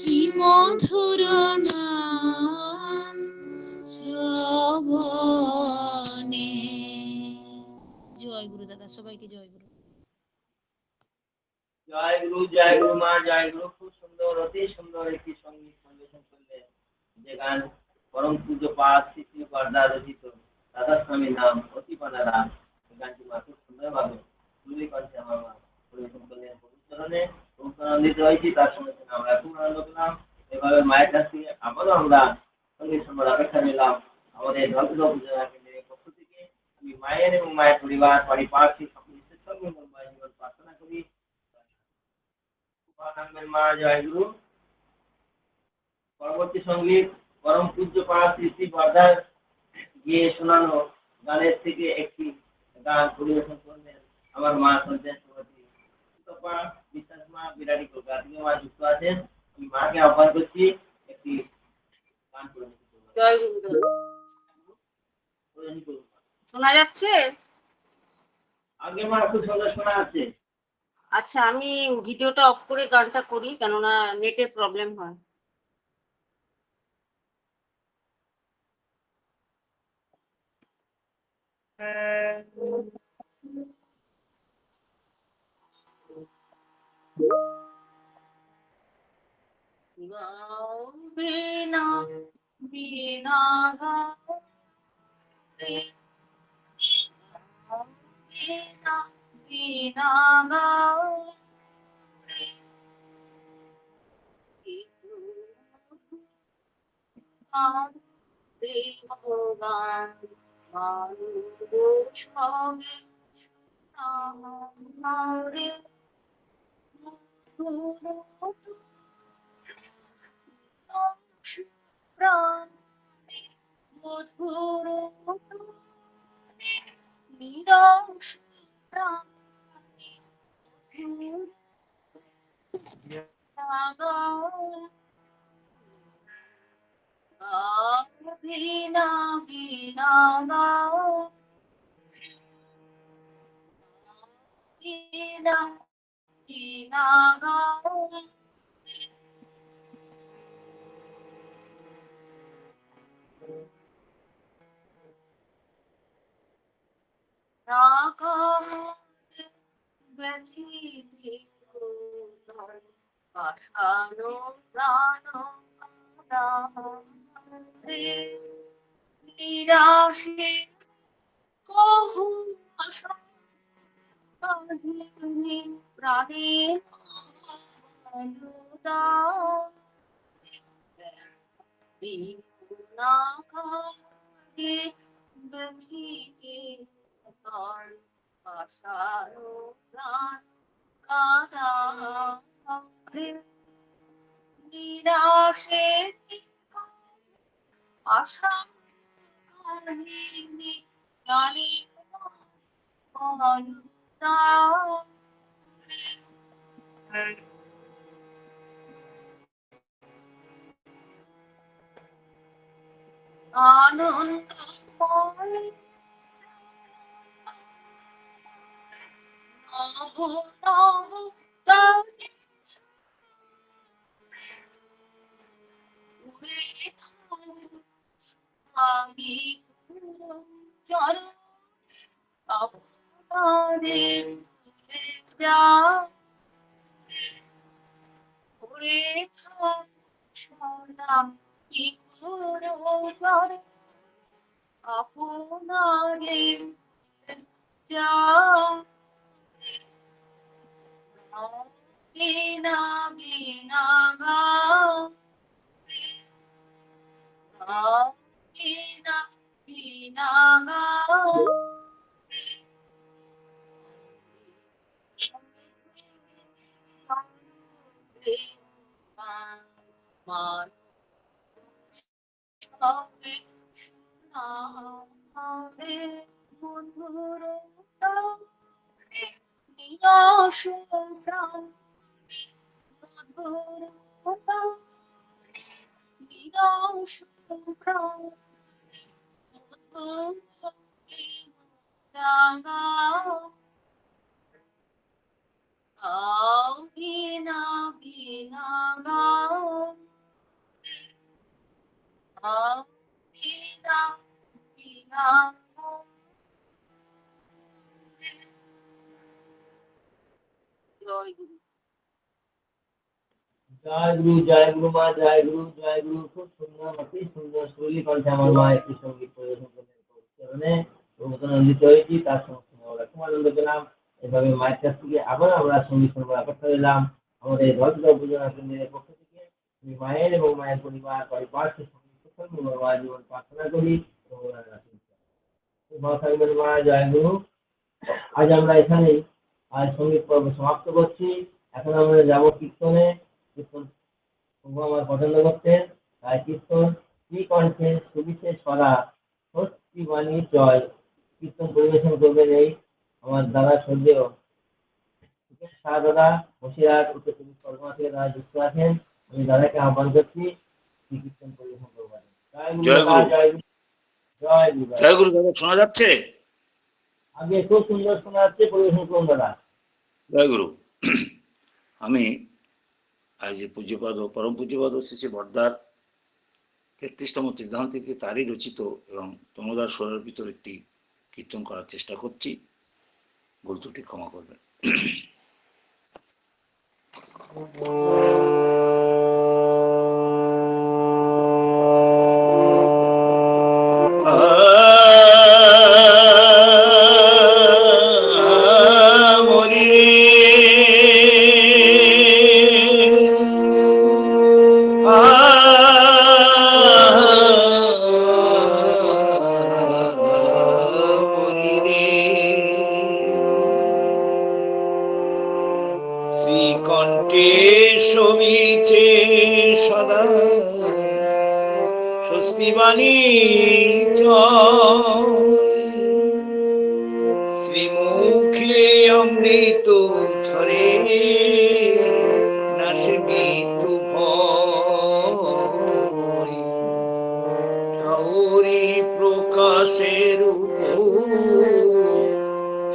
কি মধুর নাম শ্রবণে। জয় গুরু দাদা, সবাইকে জয় গুরু। জয় গুরু, জয় গুরু মা, জয় গুরু। খুব সুন্দর, অতি সুন্দর একটি সঙ্গীত পরিবেশন করলেন। যে গান পরম পূজ্য পাঠ শ্রী শ্রী বরদা রচিত রাধা স্বামীর নাম অতি পানারাম, এই গানটি মা খুব সুন্দরভাবে তুলে কণ্ঠে আমার মা পরিবেশন করলেন। চরণে খুব আনন্দিত হয়েছি, তার সঙ্গে সঙ্গে আমরা খুব আনন্দ পেলাম। এভাবে মায়ের কাছ থেকে আবারও আমরা সঙ্গে সঙ্গে অপেক্ষা নিলাম আমাদের ধর্ম পূজা কেন্দ্রের পক্ষ থেকে। আমি মায়ের এবং মায়ের পরিবার পারিপার্শ্বিক সকলের সঙ্গে মঙ্গল জীবন প্রার্থনা করি। নামের মা জয়গুরু। পরবর্তী সঙ্গীত পরম পূজ্য পাঠ শ্রী শ্রী বরদার গিয়ে শোনানো গানের থেকে একটি গান পরিবেশন করবেন আমার মা সন্তান সভাপতি সুতপা বিশ্বাস মা বিরাটি কলকাতা থেকে মা যুক্ত আছেন। আমি মাকে আহ্বান করছি একটি গান পরিবেশন করবেন। জয় গুরুদেব। শোনা যাচ্ছে? আগে মা খুব সুন্দর শোনা আছে। আচ্ছা, আমি ভিডিওটা অফ করে গানটা করি, কেননা নেটের প্রবলেম হয়। গাও বীণা বীণা গাও বীণা বীণা গাও ভগবান মানব সবে নামরে প্রাণে মধুর নিরস প্রাণে বীণা বীণা গাও বীণা বীণা গাও রাগাতে ব্যথিতে পাষাণ প্রাণ নিরাশে কহু আশা কাহিনী প্রাণে না কাহে ব্যথিতে পাষাণ প্রাণ কাদারে নিরাশে আশা কাহিনী প্রাণে আনন্দময় নব নব গানে উড়ে থাকো আমি চরণ আপনাদের ভুলে যাও উড়ে থাকো সদা বিপুর চরণ আপনাদের ভুলে যাও বীণা বীণা গাও বীণা বীণা গাও মধুর নিরস প্রাণ মধুর নিরস প্রাণ মধুর গাও গাও বীণা বীণা গাও গাও বীণা বীণা গাও। জয় গুরু। জয় গুরু মা, জয় গুরু, খুব সুন্দর, অতি সুন্দর সুরলি কণ্ঠে আমার মা একটি সঙ্গীত পরিবেশন করলেন চরণে আনন্দিত হয়েছি, তার সঙ্গে আমরা খুব আনন্দ পেলাম। এভাবে মায়ের কাছ থেকে আবার আমরা সঙ্গীত শোনবার অপেক্ষা রইলাম। আমাদের ভদ্র পূজনা কেন্দ্রের পক্ষ থেকে আমি মায়ের এবং মায়ের পরিবার পারিপার্শ্বিক সঙ্গীত মা জীবন প্রার্থনা করি এবং মা থাকবেন মা, জয় গুরু। আজ আমরা এখানেই আজ সঙ্গীত পর্ব সমাপ্ত করছি। এখন আমরা যাব কীর্তনে। কীর্তন প্রভু আমার পছন্দ করতেন, তাই কীর্তন শ্রী কণ্ঠে সুবিশেষ স্বরা স্বস্তি বাণী জয় কীর্তন পরিবেশন করবেন এই আমার দাদা সর্দেও শাহ দাদা বসিরহাট উত্তর চব্বিশ পরগনা থেকে দাদা যুক্ত আছেন। আমি দাদাকে আহ্বান করছি শ্রী কীর্তন পরিবেশন করবেন। জয় গুরু, জয় গুরু, জয় গুরু। জয় গুরু দাদা, শোনা যাচ্ছে? আগে খুব সুন্দর শোনা যাচ্ছে, পরিবেশন করুন দাদা। জয় গুরু। আমি আজ যে পূজ্যপাদ পরম পূজ্যপাদ শ্রী বর্দার 33তম সিদ্ধান্ত তিথি তারই রচিত এবং তমোদার স্বরূপিত একটি কীর্তন করার চেষ্টা করছি, ভুল ত্রুটি ক্ষমা করবেন। শ্রীকণ্ঠে শোভিছে সদা স্বস্তি বাণী শ্রীমুখে অমৃত ঝরে নাশে মৃত্যু ভয় ঠাউরি প্রকাশের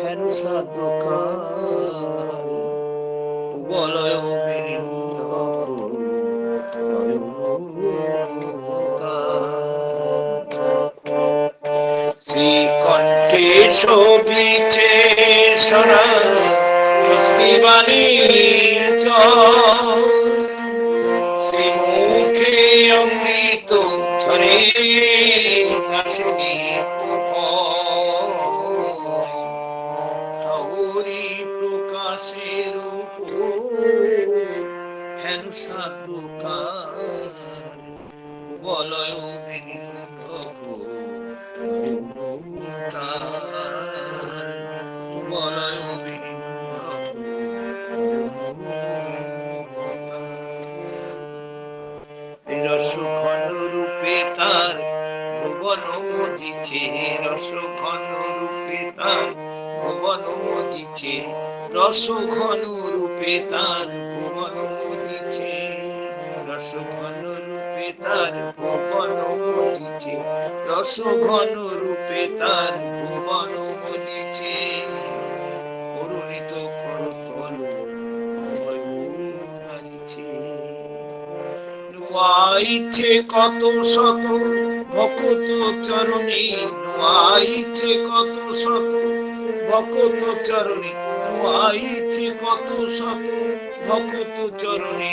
হেন সাধকার বলয় বীরেন্দ্র শ্রীকণ্ঠে শোভিছে সদা স্বস্তি বাণী শ্রীমুখে অমৃত ঝরে নাশে মৃত্যু ঠাউরি প্রকাশের হেন সাধুকার বলয় বীরেন্দ্র বলয় রস ঘন রূপে তার ভুবন মজিছে, রস ঘন রূপে তার ভুবন মজিছে, রস ঘন রূপে তার ভুবন মজিছে, রস ঘন রূপে তার ভুবন মজিছে, রস ঘন রূপে তার ভুবন মজিছে। অরুণিত করতল দাঁড়িছে, নুয়াইছে কত শত ভকত চরণে, নুয়াইছে কত শত ভকত চরণে, নুয়াইছে কত শত ভকত চরণে,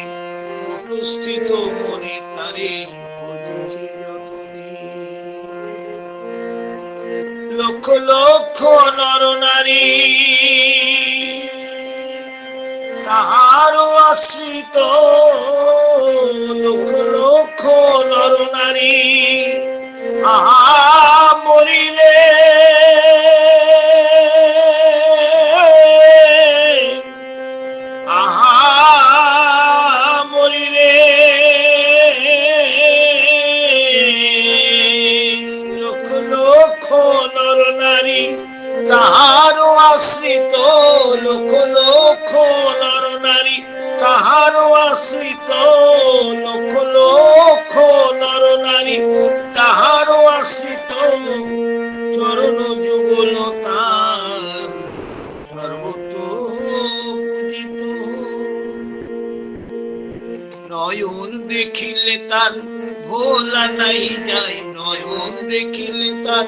উপস্থিত মনে তারে খুঁজেছে যতনে। লক্ষ লক্ষ নর নারী তাহার আশ্রিত, লক্ষ লক্ষ নর নারী আহা মরিলে আহা মরিলে, লক্ষ লক্ষ নর নারী তাহার আশ্রিত, লক্ষ লক্ষ নর নারী তাহার আশ্রিত, লক্ষ লক্ষ নর নারী তাহার আশ্রিত, চরণ যুগল তার সর্বত পূজিত। নয়ন দেখিলে তার ভোলা নাই যায়, নয়ন দেখিলে তার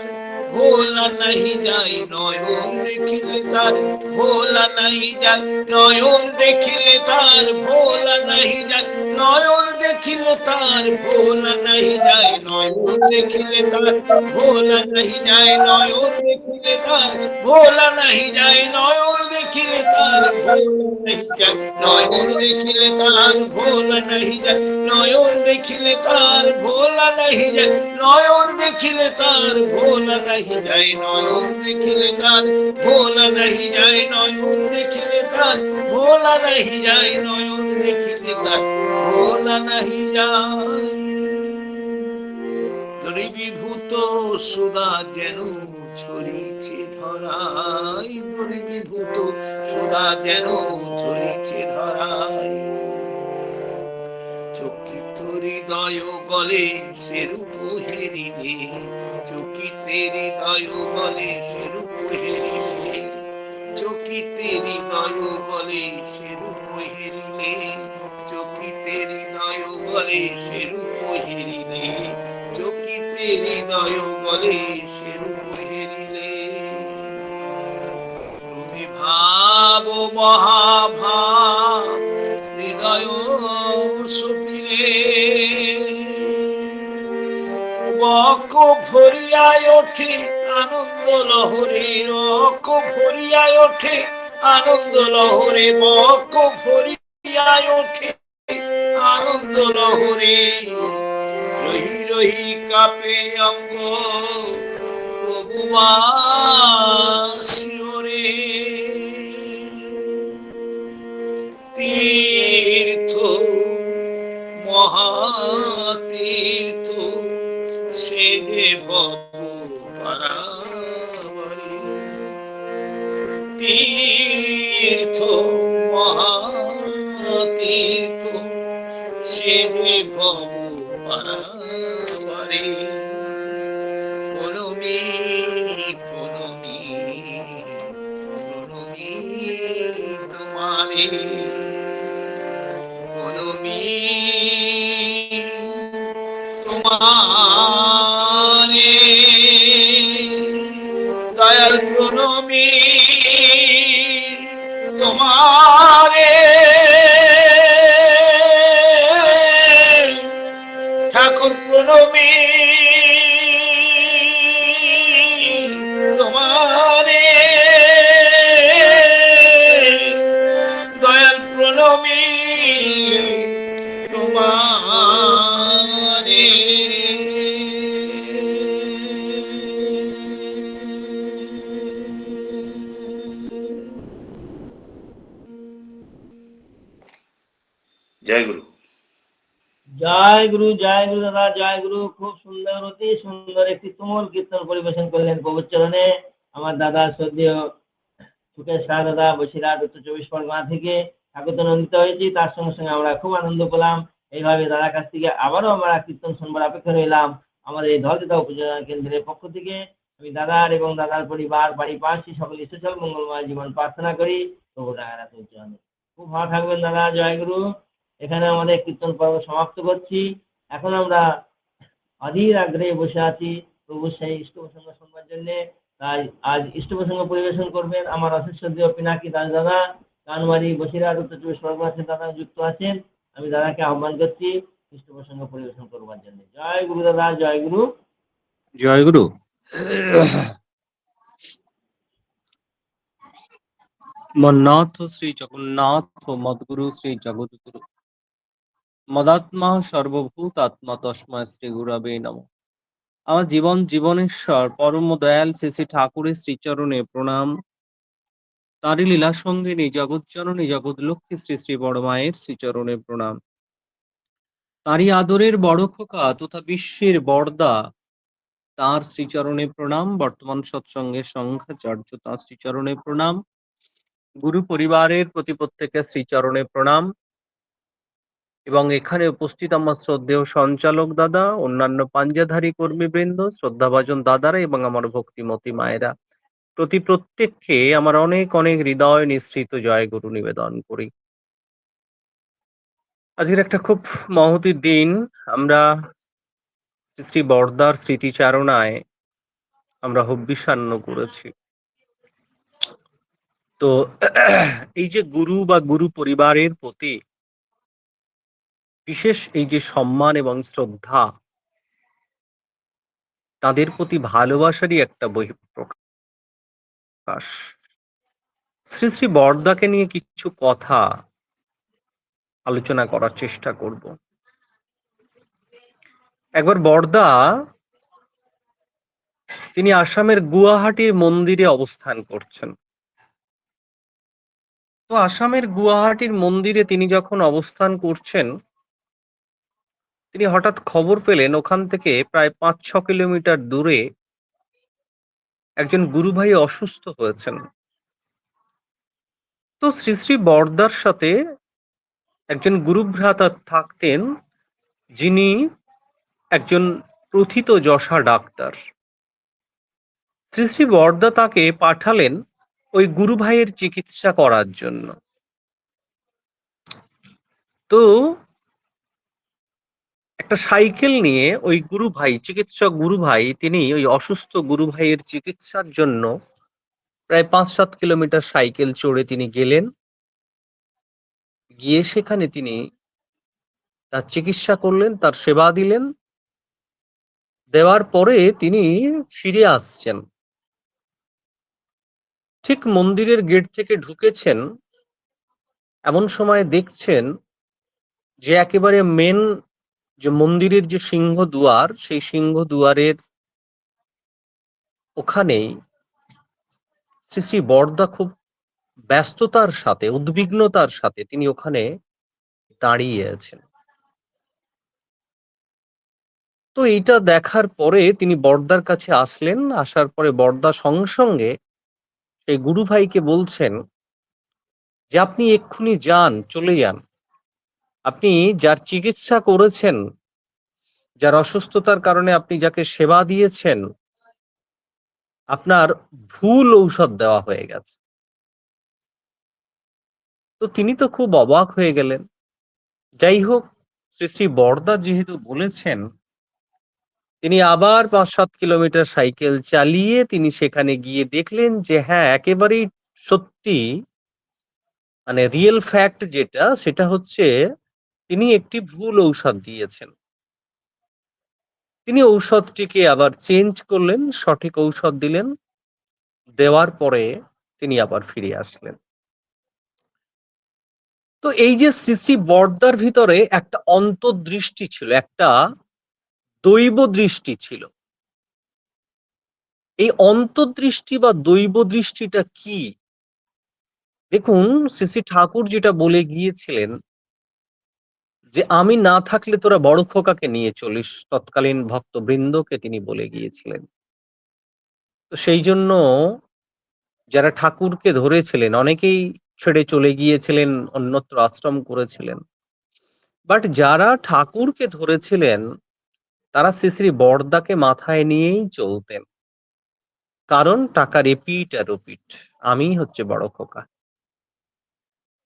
ভোলা নাহি যায়, নয়ন দেখিলে তার ভোলা নাহি যায়, নয়ন দেখিলে তার ভোলা নাহি যায়, নয়ন দেখিলে তার ভোলা নাহি যায়, নয়ন দেখিলে তার ভোলা নাহি যায়, নয়ন দেখিলে তার ভোলা নাহি যায়, নয়ন দেখিলে তার ভোলা নাহি যায়, নয়ন দেখিলে তার ভোলা নাহি যায়, নয়ন দেখিলে তার ভোলা নাহি যায়, নয়ন দেখিলে তার ভোলা নাহি যায়, নয়ন দেখিলে তার ভোলা নাহি যায়, নয়ন দেখিলে তার ভোলা নাহি যায়, নয়ন দেখিলে তার ভোলা নাহি যায়। দ্রবীভূত সুধা যেন ছড়িছে ধরায়, দ্রবীভূত সুধা যেন ছড়িছে ধরায়, চকিত হৃদয় গলে সেরূপ হেরিলে, চকিতে হৃদয় গলে সেরূপ হেরিলে, চকিতে হৃদয় গলে সেরূপ হেরিলে, চকিতে হৃদয় গলে সেরূপ হেরিলে, চকিতে হৃদয় গলে সেরূপ হেরিলে, তুমি ভাব মহাভাব হৃদয় সপিলে, বক ভরিয়ায় ওঠে আনন্দ লহরে, রক ভরিয়ায় ওঠে আনন্দ লহরে, বক ভরিয়ায় ওঠে আনন্দ লহরে, রহি রহি কাপে অঙ্গ প্রভুমা শিওরে, তীর্থ মহাতীর্থ সে যে ভব পারাবারে, তীর্থ মহাতীর্থ সে যে ভব পারাবারে, প্রণমী প্রণমী প্রণমী তোমারে, প্রণমী তোমারে, দয়াল প্রণমী তোমারে, ঠাকুর প্রণমী তোমারে, দয়াল প্রণমী তোমারে। জয় গুরু। জয় গুরু দাদা, জয় গুরু। খুব সুন্দর, অতি সুন্দর একটি তুমুল কীর্তন পরিবেশন করলেন প্রভুর চরণে আমার দাদা শ্রদ্ধেয় সুখেশ শাহ দাদা, বসিরহাট, উত্তর 24 পরগনা থেকে স্বাগতান্বিত হয়েছি। তার সঙ্গে সঙ্গে আমরা খুব আনন্দ পেলাম। এইভাবে দাদার কাছ থেকে আবারও আমরা কীর্তন শুনবার অপেক্ষা রইলাম। আমাদের এই ধলদিতা উপজেলা কেন্দ্রের পক্ষ থেকে আমি দাদার এবং দাদার পরিবার, বাড়ি পাশি সকলে সুশল মঙ্গলময় জীবন প্রার্থনা করি প্রভু ডায়ারা চরণে। খুব ভালো থাকবেন দাদা, জয় গুরু। এখানে আমাদের কীর্তন পর্ব সমাপ্ত করছি। এখন আমরা অধীর আগ্রহে বসে আছি প্রভু সেই ইষ্ট প্রসঙ্গ শুনবার জন্যে। তাই আজ ইষ্ট প্রসঙ্গ পরিবেশন করবেন আমার অশেষ শ্রদ্ধেয় পিনাকি দাস দাদা, কানমারি, বসিরহাট, উত্তর 24 পরগনা দাদা যুক্ত আছেন। আমি দাদাকে আহ্বান করছি ইষ্ট প্রসঙ্গ পরিবেশন করবার জন্য। জয় গুরু দাদা, জয় গুরু। জয় গুরু। মন্নাথ শ্রী জগন্নাথ মদগুরু শ্রী জগৎগুরু মদাত্মা সর্বভূত আত্মা তস্মৈ শ্রী গুরবে নমঃ। আমার জীবনেশ্বর পরম দয়াল শ্রী শ্রী ঠাকুরের শ্রীচরণে প্রণাম। তাঁরই লীলা সঙ্গিনী জগৎজননী জগৎলক্ষ্মী শ্রী শ্রী বড় মায়ের শ্রীচরণে প্রণাম। তাঁরই আদরের বড় খোকা তথা বিশ্বের বড়দা, তাঁর শ্রীচরণে প্রণাম। বর্তমান সৎসঙ্গের সংঘাচার্য, তাঁর শ্রীচরণে প্রণাম। গুরু পরিবারের প্রতি প্রত্যেকের শ্রীচরণে প্রণাম। এবং এখানে উপস্থিত আমার শ্রদ্ধেয় সঞ্চালক দাদা, অন্যান্য পাঞ্জাধারী কর্মীবৃন্দ, শ্রদ্ধাভাজন দাদারা এবং আমার ভক্তিমতী মায়েরা, প্রত্যেককে আমার অনেক অনেক হৃদয় নিঃসৃত জয় গুরু নিবেদন করি। আজকের একটা খুব মহতি দিন। আমরা শ্রী বড়দার স্মৃতিচারণায় আমরা হব্বিষান্ন করেছি। তো এই যে গুরু বা গুরু পরিবারের প্রতি বিশেষ এই যে সম্মান এবং শ্রদ্ধা, তাদের প্রতি ভালোবাসারই একটা বহিঃপ্রকাশ। শ্রী শ্রী বরদাকে নিয়ে কিছু কথা আলোচনা করার চেষ্টা করব। একবার বরদা তিনি আসামের গুয়াহাটির মন্দিরে অবস্থান করছেন। তো আসামের গুয়াহাটির মন্দিরে তিনি যখন অবস্থান করছেন, তিনি হঠাৎ খবর পেলেন ওখান থেকে প্রায় 5-6 কিলোমিটার দূরে একজন গুরু ভাই অসুস্থ হয়েছেন। তো শ্রী শ্রী বরদার সাথে একজন গুরুভ্রাতা থাকতেন, যিনি একজন প্রথিত যশা ডাক্তার। শ্রী শ্রী বরদা তাকে পাঠালেন ওই গুরু ভাইয়ের চিকিৎসা করার জন্য। তো একটা সাইকেল নিয়ে ওই গুরু ভাই, চিকিৎসক গুরু ভাই, তিনি ওই অসুস্থ গুরু ভাইয়ের চিকিৎসার জন্য প্রায় 5-7 কিলোমিটার সাইকেল চড়ে তিনি গেলেন। গিয়ে সেখানে তিনি তার চিকিৎসা করলেন, তার সেবা দিলেন। দেওয়ার পরে তিনি ফিরে আসছেন। ঠিক মন্দিরের গেট থেকে ঢুকেছেন, এমন সময় দেখছেন যে একেবারে মেন যে মন্দিরের যে সিংহ দুয়ার, সেই সিংহ দুয়ারের ওখানেই শ্রী শ্রী বরদা খুব ব্যস্ততার সাথে, উদ্বিগ্নতার সাথে তিনি ওখানে দাঁড়িয়ে আছেন। তো এইটা দেখার পরে তিনি বরদার কাছে আসলেন। আসার পরে বরদা সঙ্গে সঙ্গে সেই গুরু ভাইকে বলছেন যে আপনি এক্ষুনি যান, চলে যান। আপনি যার চিকিৎসা করেছেন, যার অসুস্থতার কারণে আপনি যাকে সেবা দিয়েছেন, আপনার ভুল ঔষধ দেওয়া হয়ে গেছে। তো তিনি তো খুব অবাক হয়ে গেলেন। যাই হোক, শ্রী শ্রী বরদা যেহেতু বলেছেন, তিনি আবার 5-7 কিলোমিটার সাইকেল চালিয়ে তিনি সেখানে গিয়ে দেখলেন যে হ্যাঁ, একেবারেই সত্যি, মানে রিয়েল ফ্যাক্ট যেটা, সেটা হচ্ছে তিনি একটি ভুল ঔষধ দিয়েছেন। তিনি ঔষধটিকে আবার চেঞ্জ করলেন, সঠিক ঔষধ দিলেন। দেওয়ার পরে তিনি আবার ফিরে আসলেন। তো এই যে শ্রী শ্রী বরদার ভিতরে একটা অন্তর্দৃষ্টি ছিল, একটা দৈব দৃষ্টি ছিল। এই অন্তর্দৃষ্টি বা দৈব দৃষ্টিটা কি? দেখুন, শ্রী শ্রী ঠাকুর যেটা বলে গিয়েছিলেন যে আমি না থাকলে তোরা বড় খোকাকে নিয়ে চলিস, তৎকালীন ভক্তবৃন্দকে তিনি বলে গিয়েছিলেন। তো সেই জন্য যারা ঠাকুরকে ধরেছিলেন অনেকেই ছেড়ে চলে গিয়েছিলেন, অন্যত্র আশ্রম করেছিলেন। বাট যারা ঠাকুরকে ধরেছিলেন তারা শ্রী শ্রী বরদাকে মাথায় নিয়েই চলতেন। কারণ টাকার এপিট আর ওপিট, আমি হচ্ছে বড় খোকা।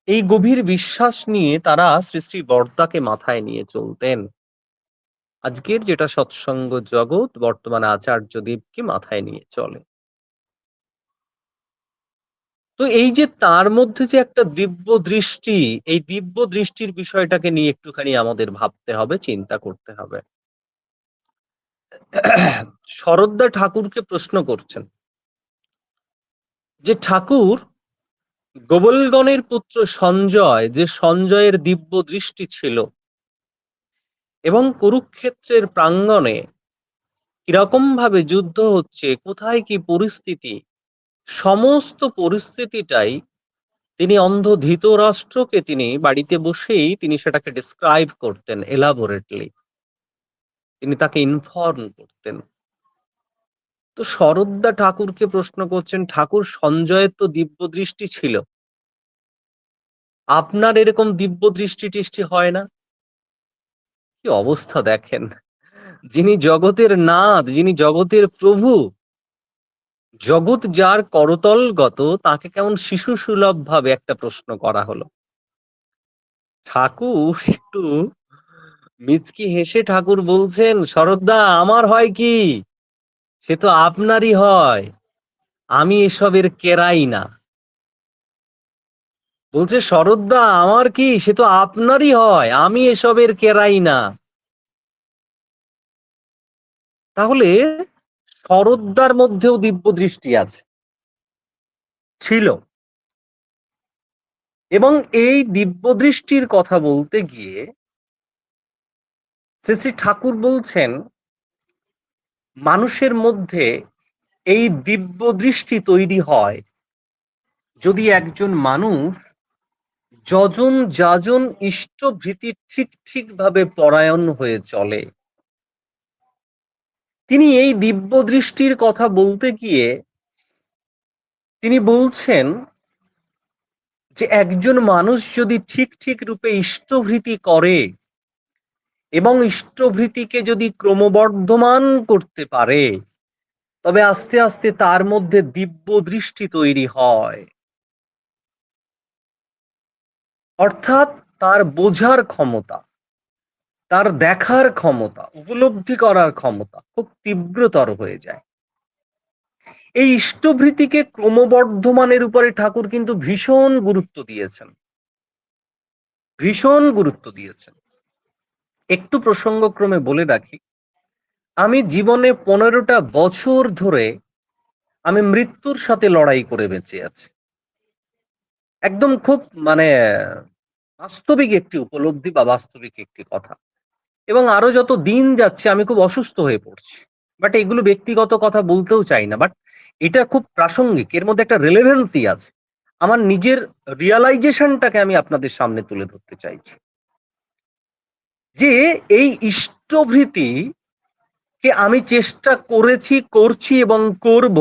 এই গভীর বিশ্বাস নিয়ে তারা শ্রী শ্রী বরদাকে মাথায় নিয়ে চলতেন। আজকের যেটা সৎসঙ্গ জগৎ বর্তমানে আচার্যদেবকে মাথায় নিয়ে চলে। তো এই যে তার মধ্যে যে একটা দিব্য দৃষ্টি, এই দিব্য দৃষ্টির বিষয়টাকে নিয়ে একটুখানি আমাদের ভাবতে হবে, চিন্তা করতে হবে। শরদ্দা ঠাকুরকে প্রশ্ন করছেন যে ঠাকুর, গোবলগণের পুত্র সঞ্জয়, যে সঞ্জয়ের দিব্য দৃষ্টি ছিল এবং কুরুক্ষেত্রের প্রাঙ্গণে কিরকম ভাবে যুদ্ধ হচ্ছে, কোথায় কি পরিস্থিতি, সমস্ত পরিস্থিতিটাই তিনি অন্ধ ধৃতরাষ্ট্রকে তিনি বাড়িতে বসেই তিনি সেটাকে ডিসক্রাইব করতেন এলাবোরেটলি, তিনি তাকে ইনফর্ম করতেন। তো শরদ্দা ঠাকুরকে প্রশ্ন করছেন, ঠাকুর সঞ্জয়ের তো দিব্য দৃষ্টি ছিল, আপনার এরকম দিব্য দৃষ্টি টিষ্টি হয় না? কি অবস্থা দেখেন, যিনি জগতের নাথ, যিনি জগতের প্রভু, জগৎ যার করতলগত, তাকে কেমন শিশু সুলভ ভাবে একটা প্রশ্ন করা হলো। ঠাকুর একটু মিচকি হেসে ঠাকুর বলছেন, শরদ্দা আমার হয় কি, সে তো আপনারই হয়, আমি এসবের কেরাই না। বলছে শরৎদা আমার কি, সে তো আপনারই হয়, আমি এসবের কেরাই না। তাহলে শরৎদার মধ্যেও দিব্য দৃষ্টি আছে, ছিল। এবং এই দিব্য দৃষ্টির কথা বলতে গিয়ে শ্রী শ্রী ঠাকুর বলছেন মানুষের মধ্যে এই দিব্য দৃষ্টি তৈরি হয় যদি একজন মানুষ যজন যাজন ইষ্টভৃতি ঠিক ঠিকভাবে পরায়ণ হয়ে চলে। তিনি এই দিব্য দৃষ্টির কথা বলতে গিয়ে তিনি বলছেন যে একজন মানুষ যদি ঠিক ঠিক রূপে ইষ্টভৃতি করে এবং ইষ্টভৃতিকে যদি ক্রমবর্ধমান করতে পারে, তবে আস্তে আস্তে তার মধ্যে দিব্য দৃষ্টি তৈরি হয়। অর্থাৎ তার বোঝার ক্ষমতা, তার দেখার ক্ষমতা, উপলব্ধি করার ক্ষমতা খুব তীব্রতর হয়ে যায়। এই ইষ্টভৃতিকে ক্রমবর্ধমানের উপরে ঠাকুর কিন্তু ভীষণ গুরুত্ব দিয়েছেন, ভীষণ গুরুত্ব দিয়েছেন। একটু প্রসঙ্গক্রমে বলে রাখি, আমি জীবনে 15টা বছর ধরে আমি মৃত্যুর সাথে লড়াই করে বেঁচে আছি। একদম খুব বাস্তবিক একটি উপলব্ধি বা বাস্তবিক একটি কথা। এবং আরো যত দিন যাচ্ছে আমি খুব অসুস্থ হয়ে পড়ছি। বাট এগুলো ব্যক্তিগত কথা বলতেও চাই না, বাট এটা খুব প্রাসঙ্গিক, এর মধ্যে একটা রেলেভেন্সি আছে। আমার নিজের রিয়ালাইজেশনটাকে আমি আপনাদের সামনে তুলে ধরতে চাইছি যে এই ইষ্টভৃতি কে আমি চেষ্টা করেছি, করছি এবং করব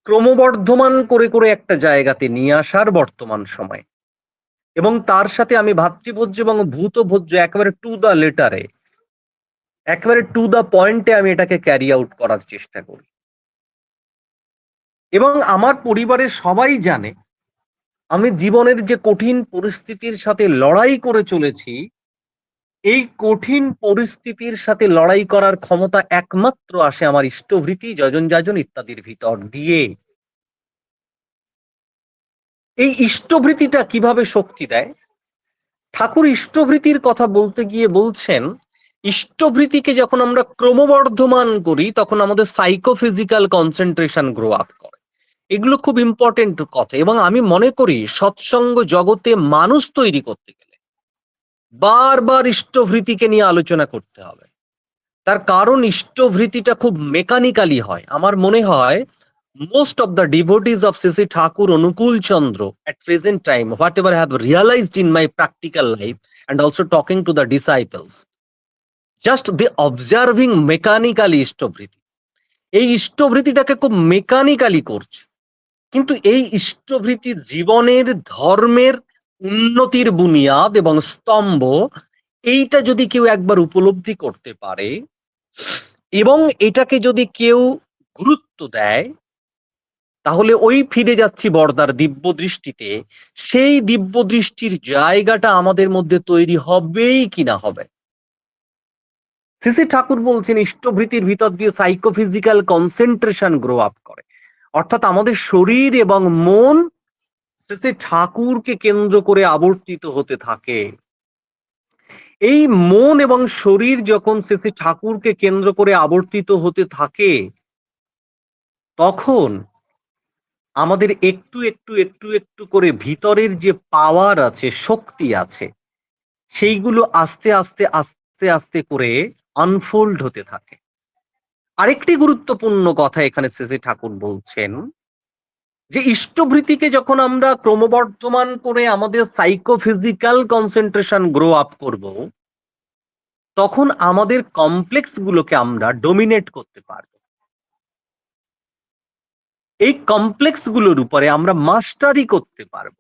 ক্রমবর্ধমান করে করে একটা জায়গাতে নিয়ে আসার বর্তমান সময়। এবং তার সাথে আমি ভাতৃভোজ্য এবং ভূতভোজ্য একেবারে টু দ্য লেটারে, একেবারে টু দ্য পয়েন্টে আমি এটাকে ক্যারি আউট করার চেষ্টা করি। এবং আমার পরিবারের সবাই জানে আমি জীবনের যে কঠিন পরিস্থিতির সাথে লড়াই করে চলেছি, এই কঠিন পরিস্থিতির সাথে লড়াই করার ক্ষমতা একমাত্র আসে আমার ইষ্টভৃতি, যজন যাজন ইত্যাদির ভিতর দিয়ে। এই ইষ্টভৃতিটা কিভাবে শক্তি দেয়? ঠাকুর ইষ্টভৃতির কথা বলতে গিয়ে বলছেন ইষ্টভৃতিকে যখন আমরা ক্রমবর্ধমান করি তখন আমাদের সাইকোফিজিক্যাল কনসেন্ট্রেশন গ্রো আপ করে। এগুলো খুব ইম্পর্টেন্ট কথা। এবং আমি মনে করি সৎসঙ্গ জগতে মানুষ তৈরি করতে গেলে বারবার ইষ্টভৃতিকে নিয়ে আলোচনা করতে হবে। তার কারণ ইষ্টভৃতিটা খুব মেকানিক্যালি হয়। আমার মনে হয় most of the devotees of Sri Thakur Anukul Chandra at present time, whatever I have realized in my practical life and also talking to the disciples, just they observing mechanically ইষ্টভৃতি, এই ইষ্টভৃতিটাকে খুব মেকানিক্যালি করছে। কিন্তু এই ইষ্টভৃতি জীবনের ধর্মের উন্নতির বুনিয়াদ এবং স্তম্ভ, এইটা যদি কেউ একবার উপলব্ধি করতে পারে এবং এটাকে যদি কেউ গুরুত্ব দেয়, তাহলে ওই ফিরে যাচ্ছি বর্দার দিব্য দৃষ্টিতে, সেই দিব্য দৃষ্টির জায়গাটা আমাদের মধ্যে তৈরি হবেই কিনা হবে। শ্রী শ্রী ঠাকুর বলছেন ইষ্টভৃতির ভিতর দিয়ে সাইকোফিজিক্যাল কনসেন্ট্রেশন গ্রো আপ করে। অর্থাৎ আমাদের শরীর এবং মন শ্রী শ্রী ঠাকুরকে কেন্দ্র করে আবর্তিত হতে থাকে। এই মন এবং শরীর যখন শ্রী শ্রী ঠাকুরকে কেন্দ্র করে আবর্তিত হতে থাকে, তখন আমাদের একটু একটু একটু একটু করে ভিতরের যে পাওয়ার আছে, শক্তি আছে, সেইগুলো আস্তে আস্তে আস্তে আস্তে করে আনফোল্ড হতে থাকে। আরেকটি গুরুত্বপূর্ণ কথা এখানে শ্রী ঠাকুর বলছেন যে ইষ্টভৃতিকে যখন আমরা ক্রমবর্ধমান করে আমাদের সাইকোফিজিক্যাল কনসেন্ট্রেশন গ্রো আপ করব, তখন আমাদের কমপ্লেক্স গুলোকে আমরা ডোমিনেট করতে পারব। এই কমপ্লেক্স গুলোর উপরে আমরা মাস্টারি করতে পারব।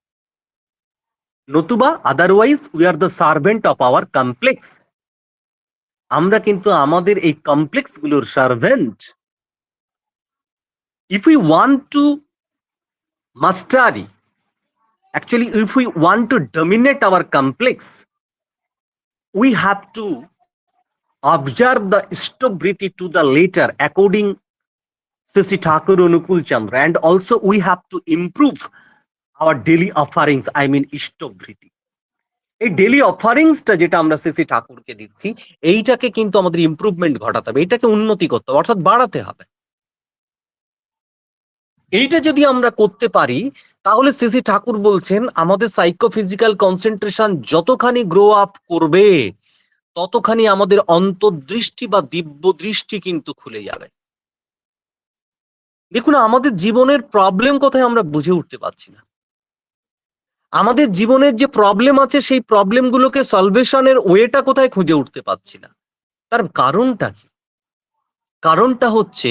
নতুবা otherwise we are the servant of our complex. আমরা কিন্তু আমাদের এই কমপ্লেক্স গুলোর servant. If we want to mastery, actually if we want to dominate our complex, we have to observe the ishtobhriti to the letter according to Sri Thakur Anukul Chandra, and also we have to improve our daily offerings, I mean ইষ্টভৃতি। এই ডেলি অফারিংসটা যেটা আমরা শ্রী ঠাকুরকে দিচ্ছি, এইটাকে কিন্তু আমাদের ইমপ্রুভমেন্ট ঘটাতে হবে, এটাকে উন্নতি করতে হবে, অর্থাৎ বাড়াতে হবে। এইটা যদি আমরা করতে পারি তাহলে শ্রী ঠাকুর বলছেন আমাদের সাইকোফিজিক্যাল কনসেন্ট্রেশন যতখানি গ্রো আপ করবে ততখানি আমাদের অন্তর্দৃষ্টি বা দিব্য দৃষ্টি কিন্তু খুলে যাবে। দেখুন, আমাদের জীবনের প্রবলেম কোথায় আমরা বুঝে উঠতে পারছি না। আমাদের জীবনের যে প্রবলেম আছে সেই প্রবলেমগুলোকে সলভেশনের ওয়েটা কোথায় খুঁজে উঠতে পারছি না। তার কারণটা কি? কারণটা হচ্ছে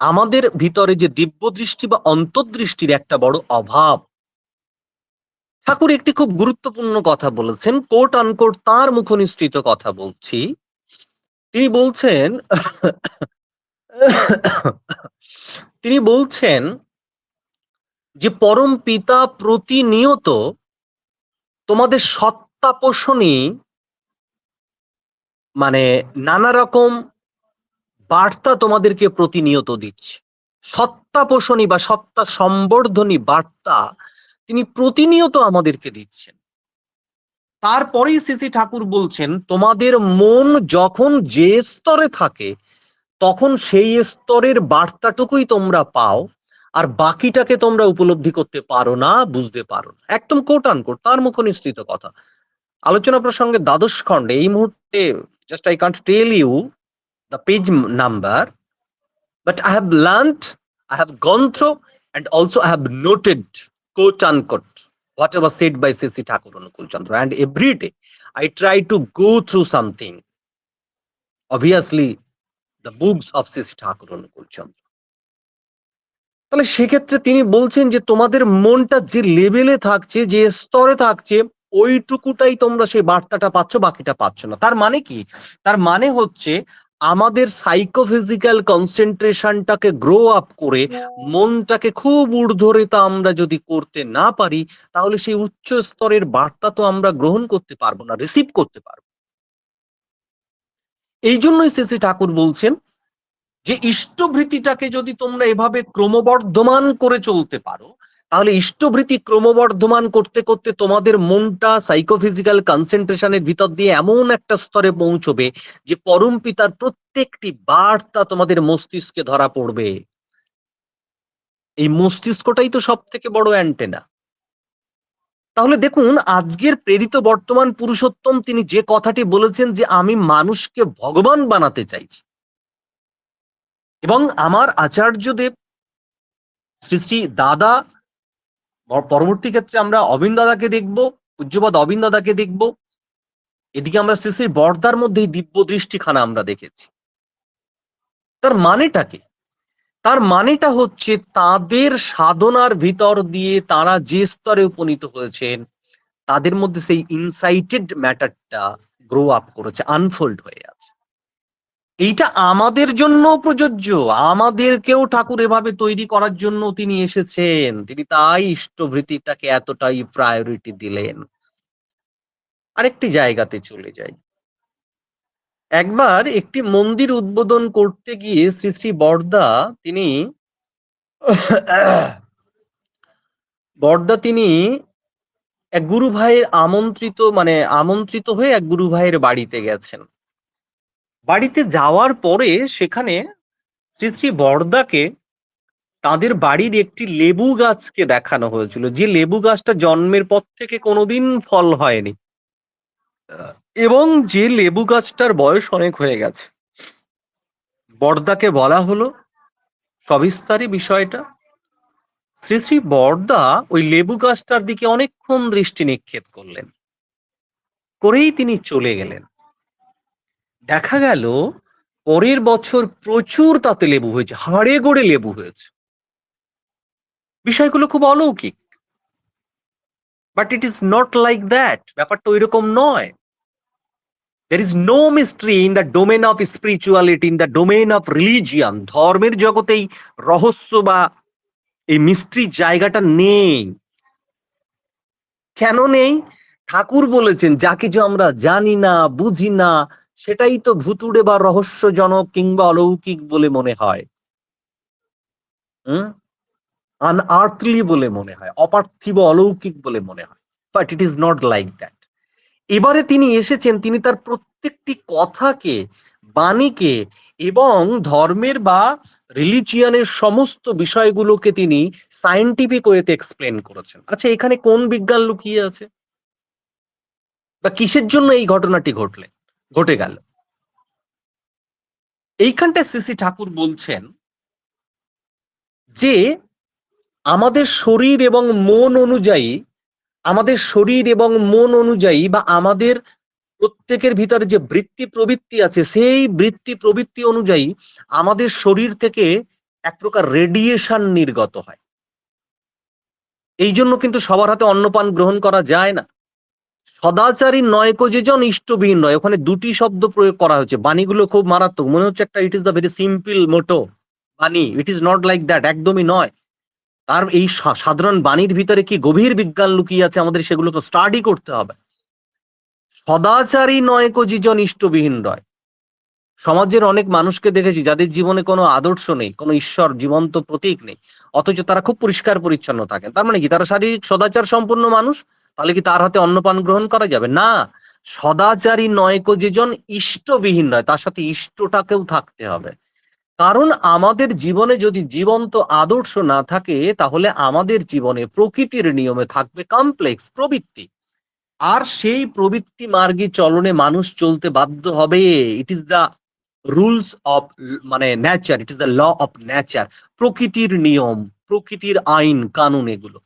আমাদের ভিতরে যে দিব্য দৃষ্টি বা অন্তর্দৃষ্টির একটা বড় অভাব। ঠাকুর একটি খুব গুরুত্বপূর্ণ কথা বলেছেন, কোট আনকোট তার মুখনিসৃত কথা বলছি। তিনি বলছেন যে পরম পিতা প্রতিনিয়ত তোমাদের সত্তা পোষণী মানে নানা রকম বার্তা তোমাদেরকে প্রতিনিয়ত দিচ্ছে। সত্তা পোষণী বা সত্তা সম্বর্ধনী বার্তা তিনি প্রতিনিয়ত আমাদেরকে দিচ্ছেন। তারপরেই শ্রী ঠাকুর বলছেন তোমাদের মন যখন যে স্তরে থাকে তখন সেই স্তরের বার্তাটুকুই তোমরা পাও, আর বাকিটাকে তোমরা উপলব্ধি করতে পারো না, বুঝতে পারো না। একদম কোট আনকোট তার মুখনিসৃত কথা। আলোচনা প্রসঙ্গে দ্বাদশ খণ্ডে এই মুহূর্তে just I can't tell you the page number, but I have learnt, I have gone through, and also I have noted, quote unquote, whatever said by C.C. Thakur Anukul Chandra. And every day I try to go through something. Obviously, the books of C.C. Thakur Anukul Chandra. তাহলে সেক্ষেত্রে তিনি বলছেন যে তোমাদের মনটা যে লেভেলে থাকছে, যে স্তরে থাকছে, ওইটুকুটাই তোমরা সেই বার্তাটা পাচ্ছ, বাকিটা পাচ্ছ না। তার মানে কি? তার মানে হচ্ছে আমাদের সাইকোফিজিক্যাল কনসেন্ট্রেশনটাকে গ্রো আপ করে মনটাকে খুব ঊর্ধ্বরেতা আমরা যদি করতে না পারি তাহলে সেই উচ্চ স্তরের বার্তা তো আমরা গ্রহণ করতে পারবো না, রিসিভ করতে পারবো। এই জন্যই শ্রী ঠাকুর বলছেন যে ইষ্টভৃতিটাকে যদি তোমরা এভাবে ক্রমবর্ধমান করে চলতে পারো তাহলে ইষ্টভৃতি ক্রমবর্ধমান করতে করতে তোমাদের মনটা সাইকোফিজিক্যাল কনসেন্ট্রেশনের ভিতর দিয়ে এমন একটা স্তরে পৌঁছবে যে পরম পিতার প্রত্যেকটি বার্তা তোমাদের মস্তিষ্কে ধরা পড়বে। এই মস্তিষ্কটাই তো সব থেকে বড় অ্যান্টেনা। তাহলে দেখুন, আজকের প্রেরিত বর্তমান পুরুষোত্তম তিনি যে কথাটি বলেছেন যে আমি মানুষকে ভগবান বানাতে চাইছি, এবং আমার আচার্যদেব শ্রী শ্রী দাদা, পরবর্তী ক্ষেত্রে আমরা অবিন দাদাকে দেখবো, পূজ্যপাদ অবিন দাদাকে দেখবো, এদিকে আমরা শ্রী শ্রী বর্দার মধ্যে এই দিব্য দৃষ্টিখানা আমরা দেখেছি। তার মানেটা কি? তার মানেটা হচ্ছে তাদের সাধনার ভিতর দিয়ে তারা যে স্তরে উপনীত হয়েছেন তাদের মধ্যে সেই ইনসাইটেড ম্যাটারটা গ্রো আপ করেছে, আনফোল্ড হয়ে আছে। এইটা আমাদের জন্য প্রযোজ্য, আমাদেরকেও ঠাকুর এভাবে তৈরি করার জন্য তিনি এসেছেন। তিনি তাই ইষ্টভৃতিটাকে এতটাই প্রায়োরিটি দিলেন। আরেকটি জায়গাতে চলে যাই। একবার একটি মন্দির উদ্বোধন করতে গিয়ে শ্রী শ্রী বর্দা তিনি এক গুরু ভাইয়ের আমন্ত্রিত হয়ে এক গুরু ভাইয়ের বাড়িতে গেছেন। বাড়িতে যাওয়ার পরে সেখানে শ্রী শ্রী বর্দাকে তাদের বাড়ির একটি লেবু গাছকে দেখানো হয়েছিল, যে লেবু গাছটা জন্মের পর থেকে কোনোদিন ফল হয়নি, এবং যে লেবু গাছটার বয়স অনেক হয়ে গেছে। বর্দাকে বলা হলো সবিস্তারে বিষয়টা। শ্রী শ্রী বর্দা ওই লেবু গাছটার দিকে অনেকক্ষণ দৃষ্টি নিক্ষেপ করলেন, করেই তিনি চলে গেলেন। দেখা গেল পরের বছর প্রচুর তাতে লেবু হয়েছে, হাড়ে গড়ে লেবু হয়েছে। বিষয়গুলো খুব অলৌকিক, but it is not like that. ব্যাপারটা ওই রকম নয়। There is no mystery in the domain of spirituality, in the domain of religion. ধর্মের জগতেই রহস্য বা এই মিস্ট্রি জায়গাটা নেই। কেন নেই? ঠাকুর বলেছেন যা কিছু আমরা জানি না, বুঝি না, সেটাই তো ভুতুড়ে বা রহস্যজনক কিংবা অলৌকিক বলে মনে হয়। আনআর্থলি বলে মনে হয়, অপার্থিব অলৌকিক বলে মনে হয়, but it is not like that. এবারে তিনি এসেছেন, তিনি তার প্রত্যেকটি কথাকে, বাণীকে এবং ধর্মের বা রিলিজিয়নের সমস্ত বিষয়গুলোকে তিনি সায়েন্টিফিক ওয়েতে এক্সপ্লেন করেছেন। আচ্ছা, এখানে কোন বিজ্ঞান লুকিয়ে আছে বা কিসের জন্য এই ঘটনাটি ঘটে গেল? এইখানটায় শ্রী শ্রী ঠাকুর বলছেন যে আমাদের শরীর এবং মন অনুযায়ী বা আমাদের প্রত্যেকের ভিতরে যে বৃত্তি প্রবৃত্তি আছে, সেই বৃত্তি প্রবৃত্তি অনুযায়ী আমাদের শরীর থেকে এক প্রকার রেডিয়েশন নির্গত হয়। এই জন্য কিন্তু সবার হাতে অন্নপান গ্রহণ করা যায় না। সদাচারী নয়কো যেজন ইষ্টবিহীন নয়, ওখানে দুটি শব্দ প্রয়োগ করা হয়েছে। বাণীগুলো খুব মারাত্মক, মনে হচ্ছে একটা it is the very simple motto বাণী। It is not like that, একদমই নয়। তার এই সাধারণ বাণীর ভিতরে কি গভীর বিজ্ঞান লুকিয়ে আছে, আমাদের সেগুলো তো স্টাডি করতে হবে। সদাচারী নয়কো যেজন ইষ্টবিহীন নয়। সমাজের অনেক মানুষকে দেখেছি যাদের জীবনে কোনো আদর্শ নেই, কোনো ঈশ্বর জীবন্ত প্রতীক নেই, অথচ তারা খুব পরিষ্কার পরিচ্ছন্ন থাকেন। তার মানে কি তারা শারীরিক সদাচার সম্পন্ন মানুষ? তাহলে কি তার হাতে অন্নপান গ্রহণ করা যাবে না? সদাচারী নয়কো যেজন ইষ্টবিহীন নয়, তার সাথে ইষ্টটাকেও থাকতে হবে। কারণ আমাদের জীবনে যদি জীবন্ত আদর্শ না থাকে, তাহলে আমাদের জীবনে প্রকৃতির নিয়মে থাকবে কমপ্লেক্স প্রবৃত্তি, আর সেই প্রবৃত্তি মার্গে চলনে মানুষ চলতে বাধ্য হবে। It is the rules of nature, it is the law of nature. প্রকৃতির নিয়ম, প্রকৃতির আইন কানুন, এগুলো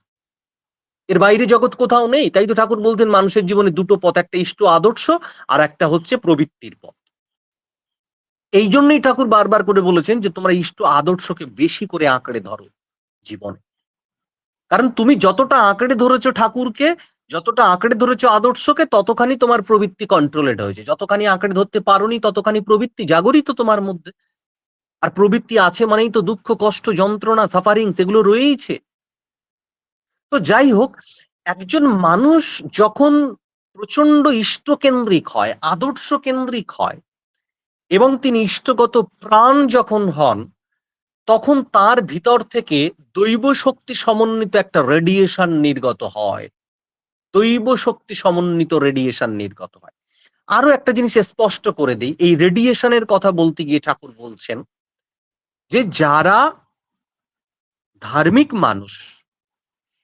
এর বাইরে জগৎ কোথাও নেই। তাই তো ঠাকুর বলছেন মানুষের জীবনে দুটো পথ, একটা ইষ্ট আদর্শ আর একটা হচ্ছে প্রবৃত্তির পথ। এই জন্যই ঠাকুর বারবার করে বলেছেন যে তোমরা ইষ্ট আদর্শকে বেশি করে আঁকড়ে ধরো জীবনে। কারণ তুমি যতটা আঁকড়ে ধরেছো ঠাকুরকে, যতটা আঁকড়ে ধরেছো আদর্শকে, ততখানি তোমার প্রবৃত্তি কন্ট্রোলেড হয়েছে। যতখানি আঁকড়ে ধরতে পারোনি, ততখানি প্রবৃত্তি জাগরিত তোমার মধ্যে। আর প্রবৃত্তি আছে মানেই তো দুঃখ, কষ্ট, যন্ত্রণা, সাফারিং সেগুলো রয়েইছে। তো যাই হোক, একজন মানুষ যখন প্রচন্ড ইষ্টকেন্দ্রিক হয়, আদর্শ কেন্দ্রিক হয় এবং তিনি ইষ্টগত প্রাণ যখন হন, তখন তার ভিতর থেকে দৈব শক্তি সমন্বিত একটা রেডিয়েশন নির্গত হয়। দৈব শক্তি সমন্বিত রেডিয়েশন নির্গত হয়। আরো একটা জিনিস স্পষ্ট করে দিই, এই রেডিয়েশনের কথা বলতে গিয়ে ঠাকুর বলছেন যে যারা ধার্মিক মানুষ,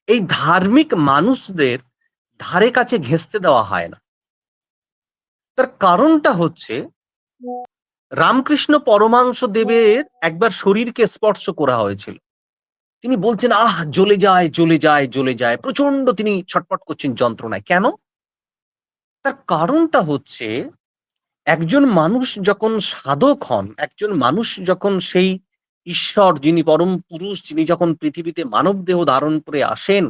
এই ধার্মিক মানুষদের ধারে কাছে ঘেঁষতে দেওয়া হয় না। তার কারণটা হচ্ছে রামকৃষ্ণ পরমহংস দেবের একবার শরীরকে স্পর্শ করা হয়েছিল। তিনি বলছেন আহ জ্বলে যায় জ্বলে যায় জ্বলে যায়, প্রচন্ড তিনি ছটফট করছেন যন্ত্রণায়। কেন? তার কারণটা হচ্ছে একজন মানুষ যখন সাধক হন, একজন মানুষ যখন সেই ঈশ্বর যিনি পরম পুরুষ, যিনি যখন পৃথিবীতে মানব দেহ ধারণ করে আসেন,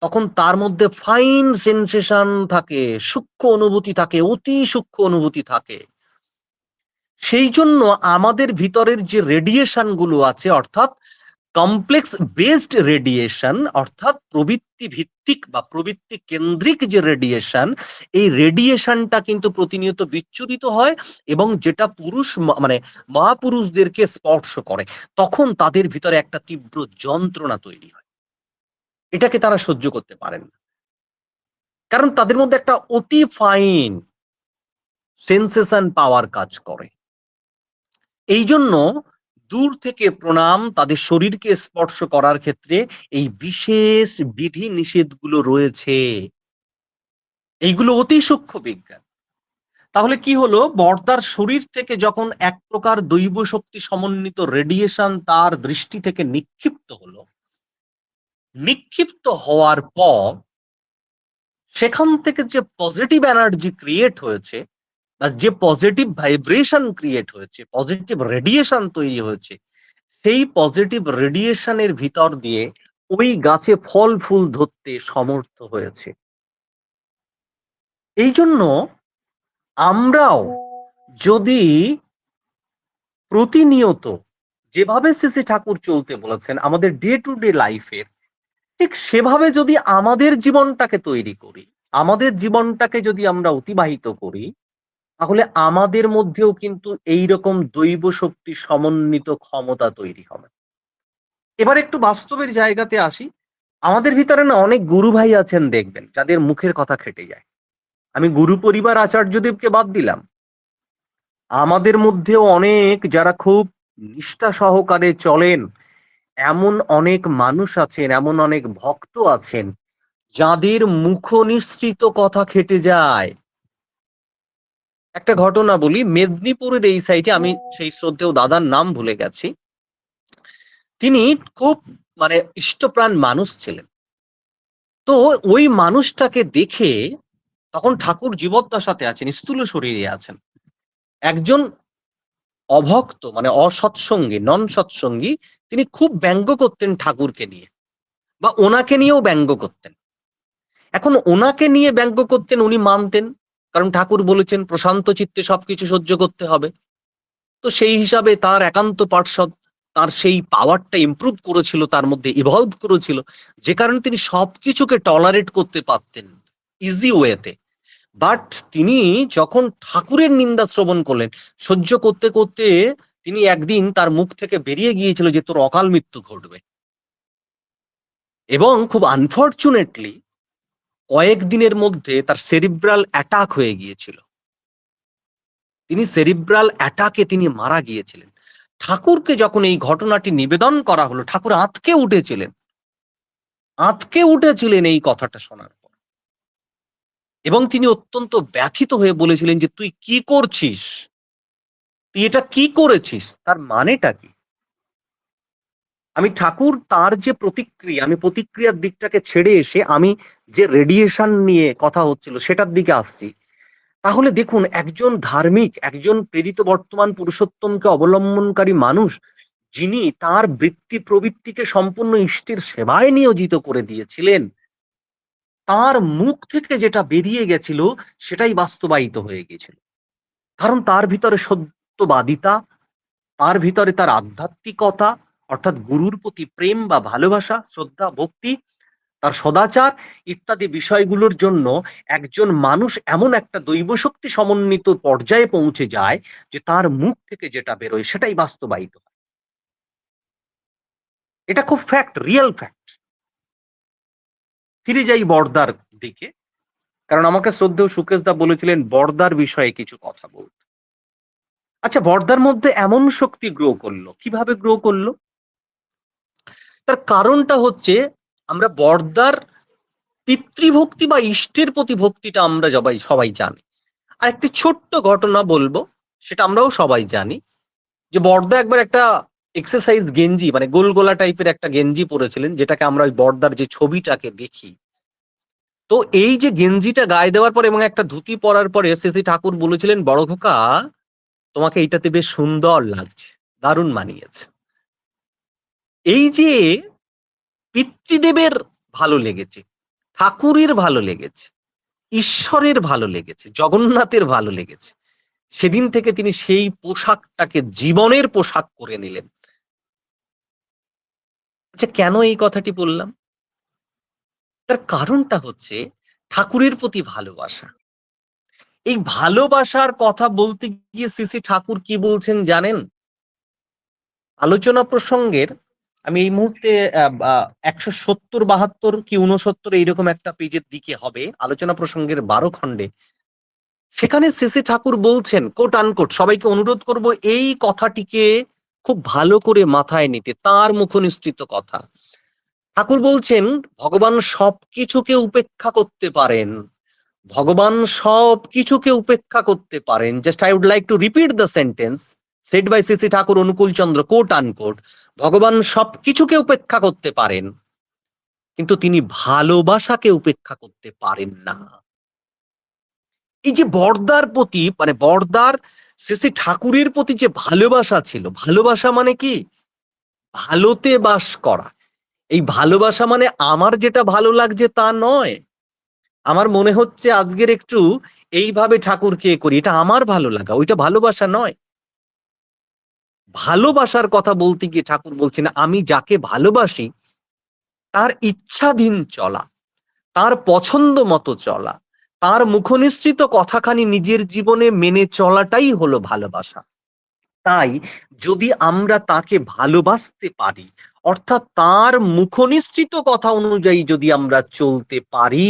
তখন তার মধ্যে ফাইন সেন্সেশন থাকে, সূক্ষ্ম অনুভূতি থাকে, অতি সূক্ষ্ম অনুভূতি থাকে। সেই জন্য আমাদের ভিতরের যে রেডিয়েশন গুলো আছে, অর্থাৎ কমপ্লেক্স বেসড রেডিয়েশন, অর্থাৎ প্রবৃত্তি ভিত্তিক বা প্রবৃত্তি কেন্দ্রিক যে রেডিয়েশন, এই রেডিয়েশনটা কিন্তু প্রতিনিয়ত বিচ্ছুরিত হয় এবং যেটা পুরুষ মহাপুরুষদেরকে স্পর্শ করে, তখন তাদের ভিতরে একটা তীব্র যন্ত্রণা তৈরি হয়। এটাকে তারা সহ্য করতে পারেন না, কারণ তাদের মধ্যে একটা অতি ফাইন সেন্সেশন পাওয়ার কাজ করে। এই জন্য দূর থেকে প্রণাম, তাদের শরীরকে স্পর্শ করার ক্ষেত্রে এই বিশেষ বিধি নিষেধগুলো রয়েছে। এইগুলো অতি সূক্ষ্ম বিজ্ঞান। তাহলে কি হলো, বর্দার শরীর থেকে যখন এক প্রকার দৈব শক্তি সমন্বিত রেডিয়েশন তার দৃষ্টি থেকে নিক্ষিপ্ত হলো, নিক্ষিপ্ত হওয়ার পর সেখান থেকে যে পজিটিভ এনার্জি ক্রিয়েট হয়েছে, যে পজিটিভ ভাইব্রেশন ক্রিয়েট হয়েছে, পজিটিভ রেডিয়েশন তৈরি হয়েছে, সেই পজিটিভ রেডিয়েশনের ভিতর দিয়ে ওই গাছে ফল ফুল ধরতে সমর্থ হয়েছে। এই জন্য আমরাও যদি প্রতিনিয়ত যেভাবে শ্রী ঠাকুর চলতে বলেছেন আমাদের ডে টু ডে লাইফের, ঠিক সেভাবে যদি আমাদের জীবনটাকে তৈরি করি, আমাদের জীবনটাকে যদি আমরা অতিবাহিত করি, তাহলে আমাদের মধ্যেও কিন্তু এইরকম দৈব শক্তি সমন্বিত ক্ষমতা তৈরি হবে। এবার একটু বাস্তবের জায়গাতে আসি। আমাদের ভিতরে না অনেক গুরু ভাই আছেন দেখবেন, যাদের মুখের কথা খেটে যায়। আমি গুরু পরিবার আচার্যদেবকে বাদ দিলাম, আমাদের মধ্যেও অনেক যারা খুব নিষ্ঠা সহকারে চলেন, এমন অনেক মানুষ আছেন, এমন অনেক ভক্ত আছেন যাদের মুখ নিঃসৃত কথা খেটে যায়। একটা ঘটনা বলি, মেদিনীপুরের এই সাইডে, আমি সেই শ্রদ্ধেয় দাদার নাম ভুলে গেছি, তিনি খুব মানে ইষ্টপ্রাণ মানুষ ছিলেন। তো ওই মানুষটাকে দেখে, তখন ঠাকুর জীবদ্দশাতে আছেন, স্থূল শরীরে আছেন, একজন অভক্ত মানে অসৎসঙ্গী, নন সৎসঙ্গী, তিনি খুব ব্যঙ্গ করতেন ঠাকুরকে নিয়ে, বা ওনাকে নিয়েও ব্যঙ্গ করতেন। এখন ওনাকে নিয়ে ব্যঙ্গ করতেন, উনি মানতেন, কারণ ঠাকুর বলেছেন প্রশান্ত চিত্তে সবকিছু সহ্য করতে হবে। তো সেই হিসাবে তার একান্ত পার্ষদ তার সেই পাওয়ারটা ইমপ্রুভ করেছিল, তার মধ্যে ইভলভ করেছিল, যে কারণে তিনি সবকিছুকে টলারেট করতে পারতেন ইজি ওয়েতে। বাট তিনি যখন ঠাকুরের নিন্দা শ্রবণ করলেন, সহ্য করতে করতে তিনি একদিন তার মুখ থেকে বেরিয়ে গিয়েছিল যে তোর অকাল মৃত্যু ঘটবে। এবং খুব আনফরচুনেটলি কয়েকদিনের মধ্যে তার সেরিব্রাল অ্যাটাক হয়ে গিয়েছিল, তিনি সেরিব্রাল অ্যাটাকে তিনি মারা গিয়েছিলেন। ঠাকুরকে যখন এই ঘটনাটি নিবেদন করা হলো, ঠাকুর আঁতকে উঠেছিলেন এই কথাটা শোনার পর, এবং তিনি অত্যন্ত ব্যথিত হয়ে বলেছিলেন যে তুই কি করছিস, তুই এটা কি করেছিস, তার মানেটা কি? আমি ঠাকুর তার যে প্রতিক্রিয়া, আমি প্রতিক্রিয়ার দিকটাকে ছেড়ে এসে আমি যে রেডিয়েশন নিয়ে কথা হচ্ছিল সেটার দিকে আসছি। তাহলে দেখুন, একজন ধার্মিক, একজন প্রেরিত বর্তমান পুরুষোত্তমকে অবলম্বনকারী মানুষ, যিনি তার বৃত্তি প্রবৃত্তিকে সম্পূর্ণ ইষ্টের সেবায় নিয়োজিত করে দিয়েছিলেন, তার মুখ থেকে যেটা বেরিয়ে গেছিল সেটাই বাস্তবায়িত হয়ে গেছিল। কারণ তার ভিতরে সত্যবাদিতা, তার ভিতরে তার আধ্যাত্মিকতা, অর্থাৎ গুরুর প্রতি প্রেম বা ভালোবাসা, শ্রদ্ধা, ভক্তি, তার সদাচার ইত্যাদি বিষয়গুলোর জন্য একজন মানুষ এমন একটা দৈব শক্তি সমন্বিত পর্যায়ে পৌঁছে যায় যে তার মুখ থেকে যেটা বেরোয় সেটাই বাস্তবায়িত হয়। এটা খুব ফ্যাক্ট, রিয়েল ফ্যাক্ট। ফিরে যাই বর্দার দিকে, কারণ আমাকে শ্রদ্ধেয় সুকেশ দা বলেছিলেন বর্দার বিষয়ে কিছু কথা বলতে। আচ্ছা, বর্দার মধ্যে এমন শক্তি গ্রো করলো, কিভাবে গ্রো করলো? তার কারণটা হচ্ছে, আমরা বর্দার পিতৃভক্তি বা ইষ্টের প্রতি ভক্তিটা আমরা সবাই জানি। আর একটি ছোট্ট ঘটনা বলবো, সেটা আমরাও সবাই জানি, যে বর্দা একবার একটা এক্সারসাইজ গেঞ্জি, মানে গোলগোলা টাইপের একটা গেঞ্জি পরেছিলেন, যেটাকে আমরা ওই বর্দার যে ছবিটাকে দেখি। তো এই যে গেঞ্জিটা গায়ে দেওয়ার পরে এবং একটা ধুতি পরার পরে শ্রী ঠাকুর বলেছিলেন, বড় খোকা তোমাকে এইটাতে বেশ সুন্দর লাগছে, দারুণ মানিয়েছে। এই যে পিতৃদেবের ভালো লেগেছে, ঠাকুরের ভালো লেগেছে, ঈশ্বরের ভালো লেগেছে, জগন্নাথের ভালো লেগেছে, সেদিন থেকে তিনি সেই পোশাকটাকে জীবনের পোশাক করে নিলেন। আচ্ছা, কেন এই কথাটি বললাম? তার কারণটা হচ্ছে ঠাকুরের প্রতি ভালোবাসা। এই ভালোবাসার কথা বলতে গিয়ে শ্রী ঠাকুর কি বলছেন জানেন? আলোচনা প্রসঙ্গের আমি এই মুহূর্তে 170, 72 কি 69 এইরকম একটা পেজের দিকে হবে, আলোচনা প্রসঙ্গের 12 খণ্ডে, সেখানে শ্রী ঠাকুর বলছেন, কোট আনকোট, সবাইকে অনুরোধ করব এই কথাটিকে খুব ভালো করে মাথায় নিতে, তার মুখ নিঃসৃত কথা। ঠাকুর বলছেন ভগবান সবকিছুকে উপেক্ষা করতে পারেন, ভগবান সবকিছুকে উপেক্ষা করতে পারেন। Just I would like to repeat the sentence said by Shri Thakur Anukul Chandra, quote unquote, ভগবান সবকিছুকে উপেক্ষা করতে পারেন, কিন্তু তিনি ভালোবাসাকে উপেক্ষা করতে পারেন না। এই যে বর্দার প্রতি, মানে বর্দার শ্রী ঠাকুরের প্রতি যে ভালোবাসা ছিল, ভালোবাসা মানে কি? ভালোতে বাস করা। এই ভালোবাসা মানে আমার যেটা ভালো লাগছে তা নয়, আমার মনে হচ্ছে আজকের একটু এইভাবে ঠাকুরকে করি, এটা আমার ভালো লাগা, ওইটা ভালোবাসা নয়। ভালোবাসার কথা বলতে গিয়ে ঠাকুর বলছেন আমি যাকে ভালোবাসি তার ইচ্ছাধীন চলা, তার পছন্দ মতো চলা, তার মুখনিসৃত কথাখানি নিজের জীবনে মেনে চলাটাই হলো ভালোবাসা। তাই যদি আমরা তাকে ভালোবাসতে পারি, অর্থাৎ তার মুখনিসৃত কথা অনুযায়ী যদি আমরা চলতে পারি,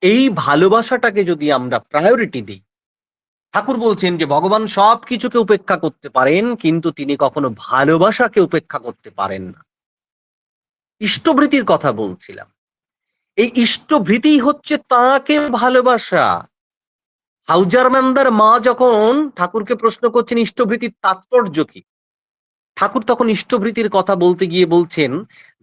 এই ভালোবাসাটাকে যদি আমরা প্রায়োরিটি দিই, ঠাকুর বলছেন যে ভগবান সবকিছুকে উপেক্ষা করতে পারেন, কিন্তু তিনি কখনো ভালোবাসাকে উপেক্ষা করতে পারেন না। ইষ্টভৃতির কথা বলছিলাম, এই ইষ্টভৃতি হচ্ছে তাকে ভালোবাসা। হাউজারম্যানদার মা যখন ঠাকুরকে প্রশ্ন করছেন ইষ্টভৃতির তাৎপর্য কি, ঠাকুর তখন ইষ্টভৃতির কথা বলতে গিয়ে বলছেন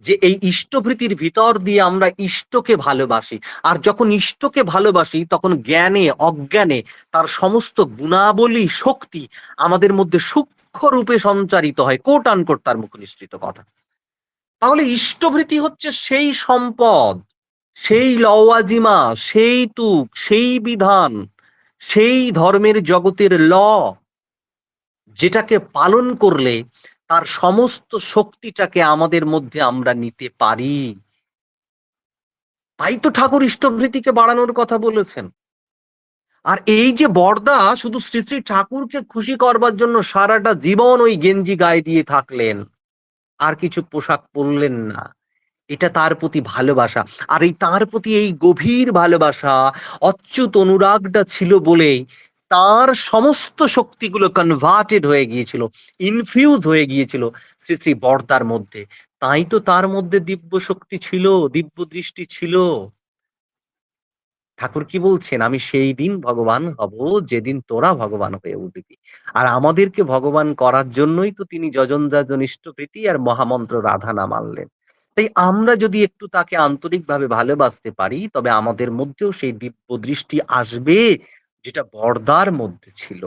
যে এই ইষ্টভৃতির ভিতর দিয়ে আমরা ইষ্টকে ভালোবাসি, আর যখন ইষ্টকে ভালোবাসি তখন জ্ঞানে অজ্ঞানে তার সমস্ত গুণাবলী শক্তি আমাদের মধ্যে সূক্ষ্ম রূপে সঞ্চারিত হয়। কোট আনকোট তার মুখ নিঃসৃত কথা। তাহলে ইষ্টভৃতি হচ্ছে সেই সম্পদ, সেই লওয়াজিমা, সেই তুক, সেই বিধান, সেই ধর্মের জগতের ল, যেটাকে পালন করলে তার সমস্ত শক্তিটাকে আমাদের মধ্যে আমরা নিতে পারি। তাই তো ঠাকুর ইষ্টভৃতিকে বাড়ানোর কথা বলেছেন। আর এই যে বরদা শুধু শ্রী শ্রী ঠাকুরকে খুশি করবার জন্য সারাটা জীবন ওই গেঞ্জি গায়ে দিয়ে থাকলেন, আর কিছু পোশাক পরলেন না, এটা তার প্রতি ভালোবাসা। আর এই তার প্রতি এই গভীর ভালোবাসা, অচ্যুত অনুরাগটা ছিল বলেই তার সমস্ত শক্তিগুলো কনভার্টেড হয়ে গিয়েছিল, ইনফিউজ হয়ে গিয়েছিল শ্রী শ্রী বরদার মধ্যে। তাই তো তার মধ্যে দিব্য শক্তি ছিল, দিব্য দৃষ্টি ছিল। ঠাকুর কি বলছেন, আমি সেই দিন ভগবান হব যেদিন তোরা ভগবান হয়ে উঠবি। আর আমাদেরকে ভগবান করার জন্যই তো তিনি যজন যাজন ইষ্টপ্রীতি আর মহামন্ত্র রাধা নাম আনলেন। তাই আমরা যদি একটু তাকে আন্তরিকভাবে ভালোবাসতে পারি, তবে আমাদের মধ্যেও সেই দিব্য দৃষ্টি আসবে যেটা বরদার মধ্যে ছিল।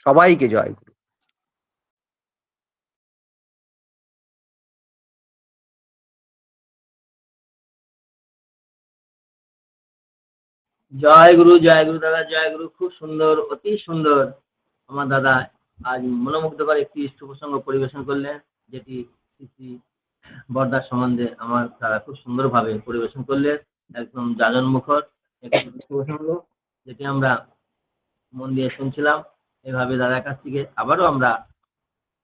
সবাইকে জয় গুরু। জয় গুরু দাদা, জয় গুরু। খুব সুন্দর, অতি সুন্দর আমার দাদা আজ মনোমুগ্ধকর একটি ইষ্ট প্রসঙ্গ পরিবেশন করলেন, যেটি শ্রী শ্রী বরদার সম্বন্ধে আমার দাদা খুব সুন্দরভাবে পরিবেশন করলেন। একদম যাজন মুখর একটি ইষ্ট প্রসঙ্গ, যেটি আমরা মন দিয়ে শুনছিলাম। এভাবে দাদার কাছ থেকে আবারও আমরা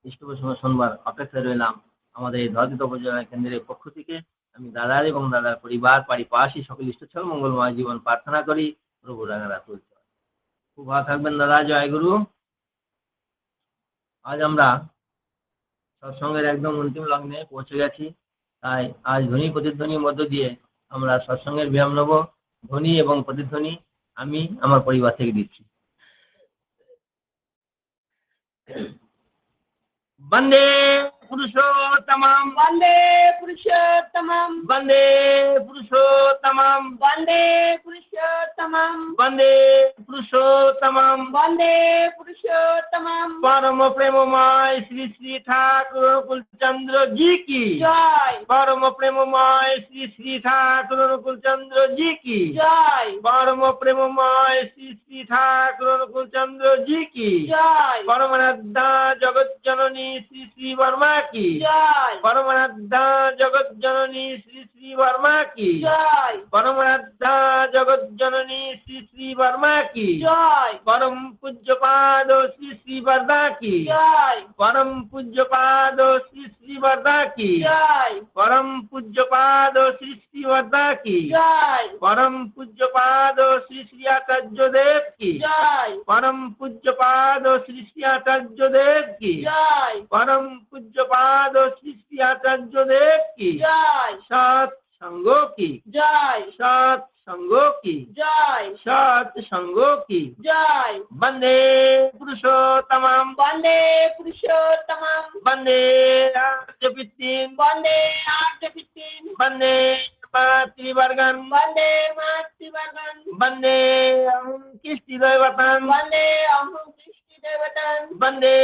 ইষ্ট প্রসঙ্গ শুনবার অপেক্ষায় রইলাম। আমাদের এই ধর্মিত উপজেলা কেন্দ্রের পক্ষ থেকে আমি দাদার এবং দাদার পরিবার পারিপার্শ্বিক সকল ইষ্টছল মঙ্গলময় জীবন প্রার্থনা করি। প্রভু রাঙা তুলছে। খুব ভালো থাকবেন দাদা, জয় গুরু। আজ আমরা সৎসঙ্গের একদম অন্তিম লগ্নে পৌঁছে গেছি। তাই আজ ধ্বনি প্রতিধ্বনির মধ্য দিয়ে আমরা সৎসঙ্গের বিরাম নেব। ধ্বনি এবং প্রতিধ্বনি আমি আমার পরিবার থেকে দিচ্ছি। বন্দে পুরুষোত্তমম, বন্দে পুরুষোত্তমম, বন্দে পুরুষোত্তমম, বন্দে পুরুষোত্তমম, বন্দে পুরুষোত্তমম, বন্দে পুরুষোত্তমম। পরম প্রেমময় শ্রী শ্রী ঠাকুর অনুকূলচন্দ্র জি কি জয়। পরম প্রেমময় শ্রী শ্রী ঠাকুর অনুকূলচন্দ্র জি কি জয়। পরম প্রেমময় শ্রী শ্রী ঠাকুর অনুকূলচন্দ্র জি কি জয়। পরমারাধ্যা জগৎ জননী শ্রী শ্রী বর্মা কি জয়। পরমারাধ্যা জগৎ জননী শ্রী শ্রী বর্মা কি জয়। পরমারাধ্যা জগৎ জননী শ্রী শ্রী বর্মা কি জয়। পরম পূজ্যপাদ শ্রী শ্রী বরদা কি জয়। পরম পূজ্যপাদ শ্রী শ্রী বরদা কি জয়। পরম পূজ্যপাদ শ্রী শ্রী বরদা কি জয়। পরম পূজ্যপাদ শ্রী শ্রী আচার্য দেব কি জয়। পরম পূজ্যপাদ শ্রী শ্রী আচার্য দেব কি জয়। পরম পূজ্যপাদ শ্রী শ্রী আচার্য দেব কি জয়। সৎ সঙ্গ কি জয়। সৎ সঙ্গ কি জয়। সৎ সঙ্গ কি জয়। বন্দে পুরুষোত্তমম, বন্দে পুরুষোত্তমম, বন্দে আর্যপিত্তিম, বন্দে আর্যপিত্তিম, বন্দে মাতৃবর্গম, বন্দে মাতৃবর্গম, বন্দে অহং কৃষ্টিদৈবতম, বন্দে অহং কৃষ্টিদৈবতম, বন্দে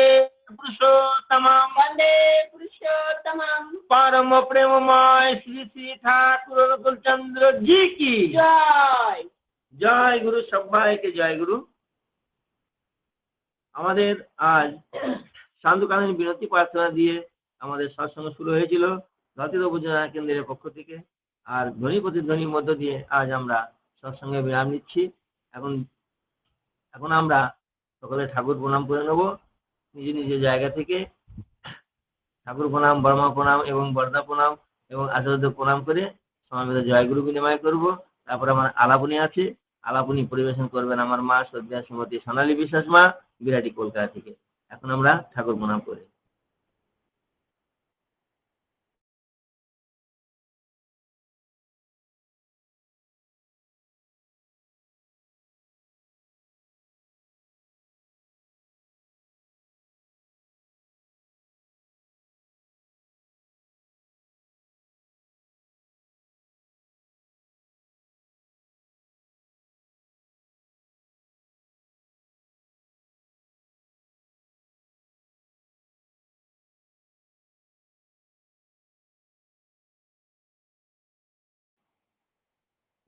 পুরুষোত্তমম, বন্দে পুরুষোত্তমম। পরম প্রেমময় শ্রী শ্রী ঠাকুর অনুকূলচন্দ্র জি কি জয়। জয় গুরু, সবাইকে জয় গুরু। আমাদের আজ সান্ধ্যকালীন বিনতি প্রার্থনা দিয়ে আমাদের সৎসঙ্গ শুরু হয়েছিল ধর্মিত উপজেলা কেন্দ্রের পক্ষ থেকে। আর ধ্বনি প্রতিধ্বনির মধ্য দিয়ে আজ আমরা সৎসঙ্গে বিরাম নিচ্ছি। এখন আমরা সকলে ঠাকুর প্রণাম করে নেব। নিজ নিজের জায়গা থেকে ঠাকুর প্রণাম, বর্মা প্রণাম এবং বর্দা প্রণাম এবং আচার্য প্রণাম করে সমাবেত জয়গুরু বিনিময় করব। তারপর আমার আলাপনী আছে, আলাপনী পরিবেশন করবেন আমার মা শ্রদ্ধা শ্রীমতী সোনালী বিশ্বাস মা, বিরাটি কলকাতা থেকে। এখন আমরা ঠাকুর প্রণাম করি।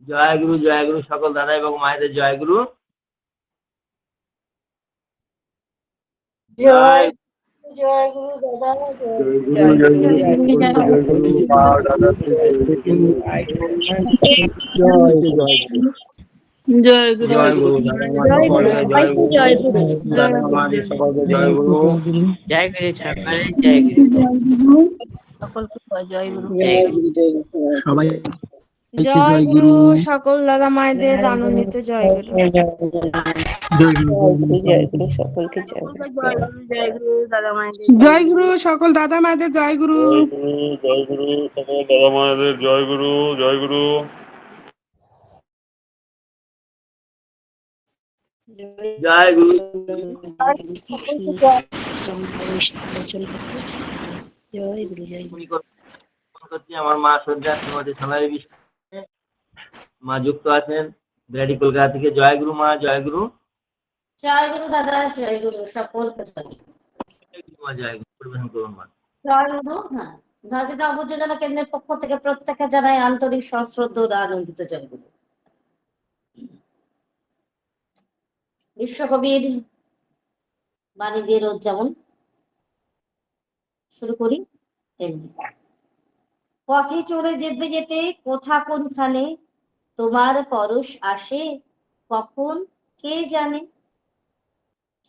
জয় গুরু সকল দাদা এবং মায়েদের জয় গুরু। জয় জয় গুরু দাদা, জয় জয় গুরু দাদা সকলকে জয় গুরু, জয় গুরু। দাদা মাদের সকলকে জয় গুরু। জয় গুরু সকলে জয় গুরু, সকলকে জয় গুরু। সবাই জয় গুরু সকল দাদা মায়েদের আনন্দিত জয় গুরু। জয় গুরু জয় গুরু সকলকে জয় গুরু। জয় গুরু দাদা মায়েদের জয় গুরু সকল দাদা মায়েদের জয় গুরু। জয় গুরু সকল দাদা মায়েদের জয় গুরু, জয় গুরু। জয় গুরু। জয় গুরু জয় গুরু। করছি আমার মা শ্রদ্ধা শ্রীমতী সোনালী বিশ্বাস মা যুক্ত আছেন বিরাটি কলকাতা থেকে। জয় গুরু মা, জয় গুরু। জয় গুরু দাদা, জয় গুরু সকলকে জয় গুরু। মা জয় গুরু পরিবেশন করুন মা। জয় গুরু। হ্যাঁ, ধরতিতা অবযোজনা কেন্দ্রের পক্ষ থেকে প্রত্যেকে জানাই আন্তরিক সশ্রদ্ধ ও আনন্দিত জয় গুরু। বিশ্বকবির বাণী দিয়ে রোজ যেমন শুরু করি তেমনি। পথে চলে যেতে যেতে কোথা কোনখানে তোমার পরশ আসে, কখন কে জানে।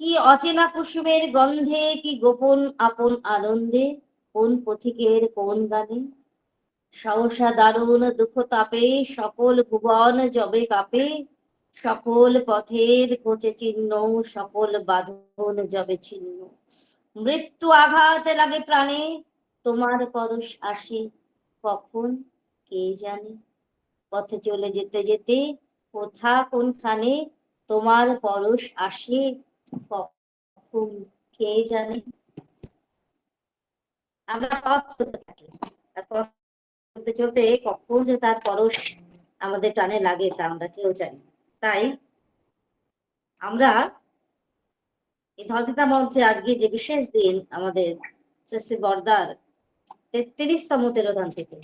কি অচেনা কুসুমের গন্ধে, কি গোপন আপন আনন্দে, কোন পথিকের কোন গানে। সহসা দারুণ দুঃখ তাপে সকল ভুবন জবে কাঁপে, সকল পথের ঘোচে চিহ্ন, সকল বাঁধন জবে ছিন্ন। মৃত্যু আঘাত লাগে প্রাণে, তোমার পরশ আসে, কখন কে জানে। পথে চলে যেতে যেতে কোথা কোনখানে তোমার পরশ আসে, কখন কে জানে। আমরা পথ চলতে থাকি, তারপর চলতে চলতে কখন যে তার পরশ আমাদের টানে লাগে তা আমরা কেউ জানি। তাই আমরা এই ধরতিতা মঞ্চে আজকে যে বিশেষ দিন আমাদের শ্রী বর্দার 33তম তিরোধান থেকে,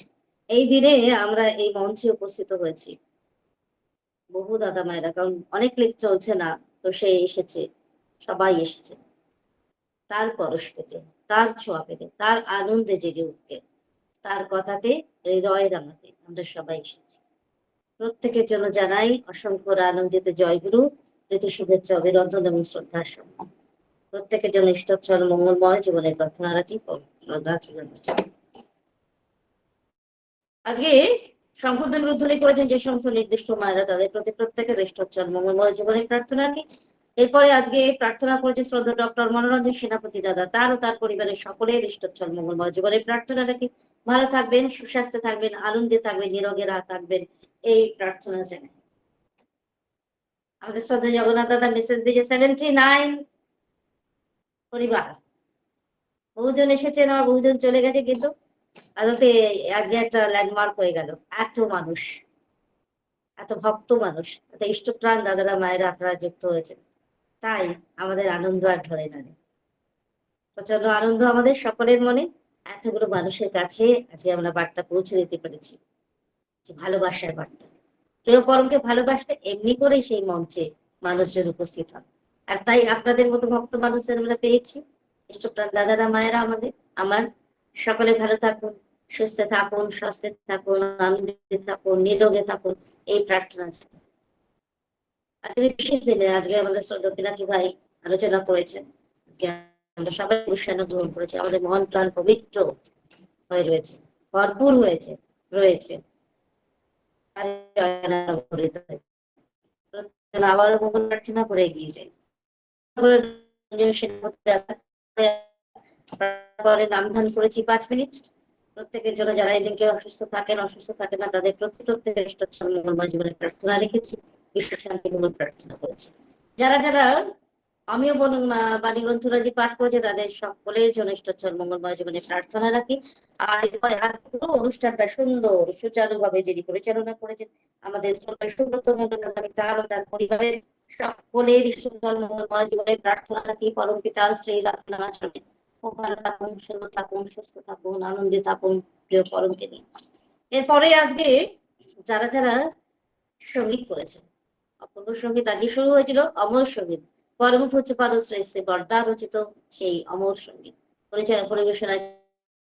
এই দিনে আমরা এই মঞ্চে উপস্থিত হয়েছি বহু দাদা মায়েরা, কারণ অনেক লেক চলছে না, তো সে এসেছে, সবাই এসেছে তার পরশ পেতে, তার ছোঁয়া পেতে, তার আনন্দে জেগে উঠতে, তার কথাতে হৃদয় রাঙাতে আমরা সবাই এসেছি। প্রত্যেকের জন্য জানাই অসংখ্য আনন্দিত জয়গুরু, প্রীতি শুভেচ্ছা অভিনন্দন এবং শ্রদ্ধার সঙ্গে। প্রত্যেকের জন্য ইষ্টচল মঙ্গলময় জীবনের প্রার্থনা রাখি। আজকে সংশোধন উদ্ধৃতি করেছেন যে সমস্ত নির্দিষ্ট মায়েরা, তাদের প্রতি প্রত্যেকের ইষ্টচল মঙ্গলময় জীবনের প্রার্থনা রাখি। এরপরে আজকে প্রার্থনা করেছে শ্রদ্ধা ডক্টর মনোরঞ্জন সেনাপতি দাদা, তার ও তার পরিবারের সকলের ইষ্টচল মঙ্গলময় জীবনের প্রার্থনা রাখি। ভালো থাকবেন, সুস্বাস্থ্যে থাকবেন, আনন্দে থাকবেন, নিরোগে থাকবেন, এই প্রার্থনা জানাই। আমাদের শ্রদ্ধা জগন্নাথ দাদা মেসেজ দিয়েছে 79 পরিবার, বহুজন এসেছেন আর বহুজন চলে গেছে, কিন্তু আদতে আজকে একটা ল্যান্ডমার্ক হয়ে গেল। এত মানুষ, এত ভক্ত মানুষ, এত ইষ্টপ্রাণ দাদারা মায়েরা আপনারা যুক্ত হয়েছেন, তাই আমাদের আনন্দ আর ধরে না। প্রচন্ড আনন্দ আমাদের সকলের মনে, এতগুলো মানুষের কাছে আজকে আমরা বার্তা পৌঁছে দিতে পেরেছি, ভালোবাসার বার্তা। কেউ পরমকে ভালোবাসতে এমনি করেই সেই মঞ্চে মানুষজন উপস্থিত হন, আর তাই আপনাদের মতো ভক্ত মানুষদের আমরা পেয়েছি। ইষ্টপ্রাণ দাদারা মায়েরা আমাদের, আমার সকলে ভালো থাকুন, সুস্থ থাকুন, স্বাস্থ্যে থাকুন, আনন্দে থাকুন, নিরোগে থাকুন, এই প্রার্থনা আছে। আজকে বিশেষ দিনে আজকে আমাদের শ্রদ্ধা পিনাকি ভাই আলোচনা করেছেন। আমরা সবাই বিশ্বায়ন গ্রহণ করেছি, আমাদের মন প্রাণ পবিত্র হয়ে রয়েছে, ভরপুর রয়েছে। আবারও মঙ্গল প্রার্থনা করে এগিয়ে যাই। নাম ধান করেছি 5 মিনিট। প্রত্যেকের জন্য যারা এই লিঙ্কে অসুস্থ থাকেন না, তাদের প্রত্যেকের মঙ্গলময় জীবনে প্রার্থনা রেখেছি, বিশ্ব শান্তি মঙ্গল প্রার্থনা করেছি। যারা আমিও বাণী গ্রন্থরাজি পাঠ করেছে, তাদের সকলের জন্য ঈশ্বর মঙ্গলময় জীবনে প্রার্থনা রাখি। আর এরপরে পুরো অনুষ্ঠানটা সুন্দর সুচারুভাবে যিনি পরিচালনা করেছেন আমাদের সুব্রত মন্ডল, তার ও তার পরিবারের সকলের ঈশ্বর মঙ্গলময় জীবনে প্রার্থনা রাখি। পরম পিতার শ্রী রাখনার সামনে খুব ভালো থাকুন, সুন্দর থাকুন, সুস্থ থাকুন, আনন্দে থাকুন প্রিয় পরমকে নিয়ে। এরপরে আজকে যারা সঙ্গীত করেছেন, অপূর্ব সঙ্গীত আজকে শুরু হয়েছিল অমর সঙ্গীত, পরম পূজ্যপাদ শ্রী শ্রী বর্দা রচিত সেই অমর সঙ্গীত পরিবেশনায়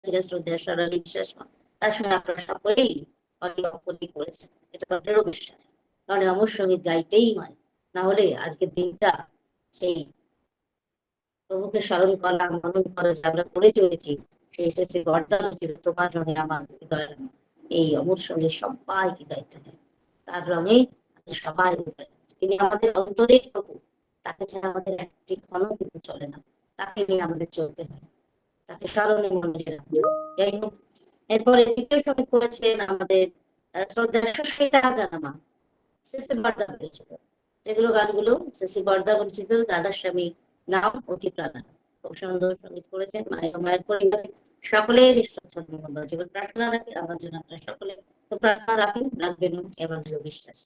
ছিলেন শ্রদ্ধেয় স্বর্ণালী বিশ্বাস মা। তার সঙ্গে আপনারা সকলেই অনেক করেছেন, এটা দৃঢ় বিশ্বাস, কারণ অমর সঙ্গীত গাইতেই হয়, না হলে আজকের দিনটা সেই প্রভুকে স্মরণ করা মনন করা যে আমরা করে চলেছি, সেই শ্রী বর্দা রচিত তোমার রঙে আমার হৃদয়, এই অমর সঙ্গীত সবাইকে গাইতে হয়, তার রঙে সবাই, তিনি আমাদের অন্তরের প্রভু, তাকে ছাড়া আমাদের একটি ক্ষণ কিন্তু চলে না, তাকে নিয়ে আমাদের চলতে হয়, তাকে স্মরণে মনে রাখতে হয়। যাই হোক, এরপরে দ্বিতীয় সঙ্গীত করেছেন আমাদের শ্রদ্ধা সুস্মিতা জানামা, শ্রী বর্দা পরিচিত, যেগুলো গানগুলো শ্রী বর্দা পরিচিত দাদার স্বামী নাম অতি প্রাণা, খুব সুন্দর সঙ্গীত করেছেন। মায়ের পরিবারে সকলের ঈশ্বর মঙ্গল জীবন প্রার্থনা রাখি, আমার জন্য আপনারা সকলে তো প্রার্থনা রাখবেন এমন বিশ্বাস।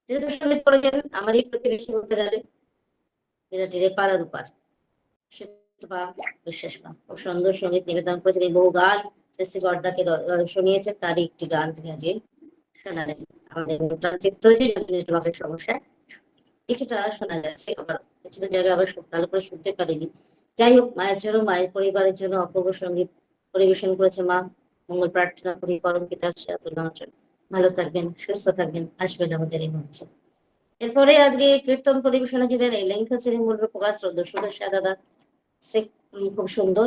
যেহেতু সঙ্গীত করেছেন আমারই প্রতিবেশী বলতে গেলে এরা পাড়ার উপার বিশ্বাস মা, খুব সুন্দর সঙ্গীত নিবেদন করেছেন, এই বহু গান শ্রী বর্দাকে শুনিয়েছেন, তারই একটি গান তিনি আজকে শোনালেন। আমাদের সমস্যা কিছুটা শোনা যাচ্ছে, আবার কিছু জায়গায় আবার ভালো করে শুনতে পারিনি। যাই হোক, মায়ের জন্য মায়ের পরিবারের জন্য অপূর্ব সঙ্গীত পরিবেশন করেছে মা, মঙ্গল প্রার্থনা করি পরম পিতার ভালো থাকবেন, সুস্থ থাকবেন, আসবেন আমাদের এই মঞ্চে। এরপরে আজকে কীর্তন পরিবেশনা ছিলেন এই লেঙ্কা শ্রী মূল্য প্রকাশ সুদর্শা দাদা, সে খুব সুন্দর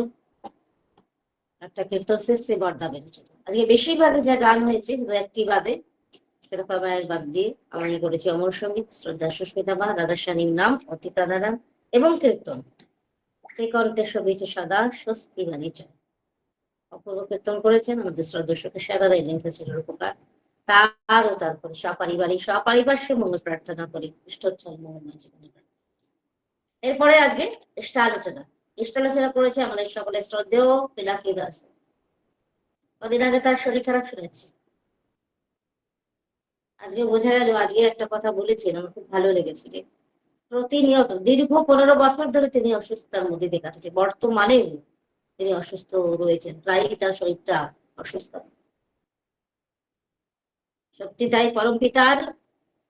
একটা কীর্তন শ্রী বর্দা বেরিয়েছিল। আজকে বেশিরভাগ যা গান হয়েছে শুধু একটি বাদে, সেটা মায়ের বাদ দিয়ে আমি করেছি অমর সঙ্গীত, শ্রদ্ধা সুস্মিতা মা, দাদার স্বামীর নাম অতি প্রাণা এবং কীর্তন শ্রীকণ্ঠে শোভিত সদা স্বস্তি বাণী জয়। অপূর্ব কীর্তন করেছেন আমাদের শ্রদ্ধা সুস্মিতা দাদা, এই লেঙ্কা ছিল উপকার, তার ও তারপরে সপারিবার্য মঙ্গল প্রার্থনা করি ইষ্টচ্ছল মঙ্গলময় জীবনে। এরপরে আজকে ইষ্টালোচনা করেছে আমাদের সকলের শ্রদ্ধেয় পিনাকি দাস। কদিন আগে তার শরীর খারাপ শুনেছি, আজকে বোঝা গেল, আজকে একটা কথা বলেছেন আমার খুব ভালো লেগেছে, যে প্রতিনিয়ত দীর্ঘ 15 বছর ধরে তিনি অসুস্থতার মধ্যে দিয়ে কাটাচ্ছে, বর্তমানে তিনি অসুস্থ রয়েছেন, প্রায়ই তার শরীরটা অসুস্থ। সত্যি তাই, পরম পিতার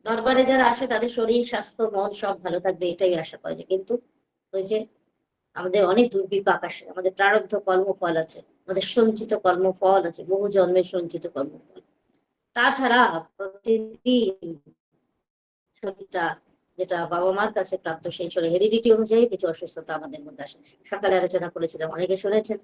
দরবারে যারা আসে তাদের শরীর স্বাস্থ্য মন সব ভালো থাকবে, এটাই আশা করা যায়। কিন্তু ওই যে আমাদের অনেক দুর্বিপাক আসে, আমাদের প্রারব্ধ কর্মফল আছে, আমাদের সঞ্চিত কর্মফল আছে, বহু জন্মের সঞ্চিত কর্মফল। তাছাড়া প্রতিদিন শরীরটা যেটা বাবা মার কাছে প্রাপ্ত, সেই শরীর হেরিডিটি অনুযায়ী কিছু অসুস্থতা আমাদের মধ্যে আসে। সকালে আলোচনা করেছিলাম, অনেকে শুনেছেন,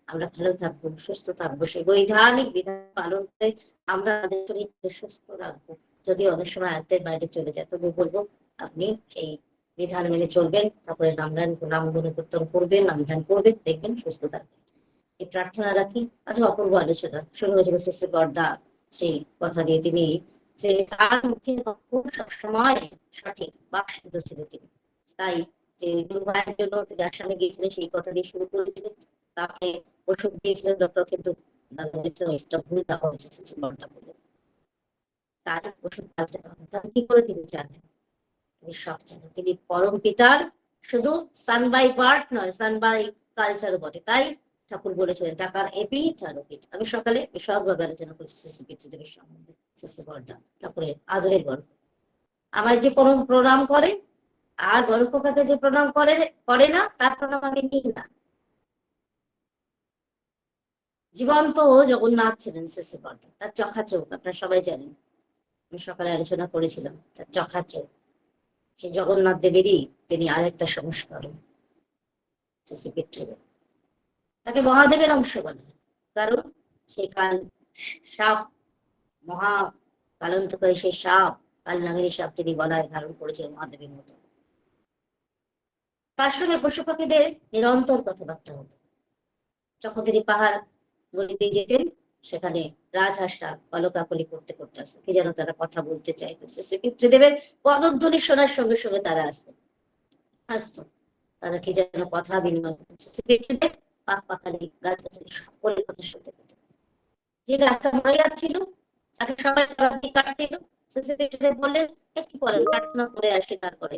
আমরা ভালো থাকবো, সুস্থ থাকবো, সেই বৈধানিক বিধান পালন করে আমরা আমাদের শরীরকে সুস্থ রাখবো। যদি অনেক সময় আয়ত্তের বাইরে চলে যায়, তবু বলবো আপনি সেই বিধান মেনে চলবেন, তারপরে নাম গুণকীর্তন করবেন, নাম ধ্যান করবেন, দেখবেন সুস্থ থাকবেন। এই প্রার্থনা রাখি। আজ অপূর্ব আলোচনা শুরু হয়েছিল শ্রী বর্দা সেই কথা দিয়ে, তিনি যে তার মুখে সবসময় সঠিক বাক সিদ্ধ ছিল তিনি, তাই যে গুরু ভাইয়ের জন্য তিনি আসামে গিয়েছিলেন সেই কথা দিয়ে শুরু করেছিলেন, তাকে ওষুধ দিয়েছিলেন ডক্টর, কিন্তু ভুল দেওয়া হয়েছে শ্রী বর্দা বলে, তার ওষুধ পাল্টে দেওয়া হবে। তাহলে কি করে তিনি জানেন? তিনি সব জানেন, তিনি পরম পিতার শুধু সান বাই বার্থ নয়, সান বাই কালচারও বটে। তাই ঠাকুর বলেছিলেন টাকার এপিঠ আর ওপিঠ। আমি সকালে বিশদভাবে আলোচনা করছি সিসি পিতৃদেবের সম্বন্ধে, সিসি বর্দা ঠাকুরের আদরের গল্প। আমার যে পরম প্রণাম করে আর বড় কাকাকে যে প্রণাম করে না, তার প্রণাম আমি নিই না। জীবন্ত জগন্নাথ ছিলেন সিসি বর্দা, তার চোখা চোখ আপনারা সবাই জানেন, আমি সকালে আলোচনা করেছিলাম তার চোখা চোখ। সেই জগন্নাথ দেবেরই তিনি আরেকটা সংস্করণ সিসি পিতৃদেব। তাকে মহাদেবের অংশ বলে, কারণ সেই কাল সাপ, মহা কালন্তকারী সেই সাপ, কাল নাগিনী সাপ তিনি গলায় ধারণ করেছিলেন মহাদেবের মতো। তার সঙ্গে পশু পাখিদের নিরন্তর কথাবার্তা হতো। যখন তিনি পাহাড় গলিতে যেতেন, সেখানে রাজহাঁসরা কলকাকলি করতে করতে আসতো, কি যেন তারা কথা বলতে চাইতো। শ্রী পিতৃদেবের পদধ্বনি শোনার সঙ্গে সঙ্গে তারা আসতো, তারা কি যেন কথা বিনিময় করছে। পিতৃদেব পাক পাখালি গাছগাছালি সকলের কথা শুনতে পেতেন। যে রাস্তা মরে যাচ্ছিল তাকে সবাই কাটছিল, পিতৃদেব বললেন একটু পরে প্রার্থনা করে আসি। তারপরে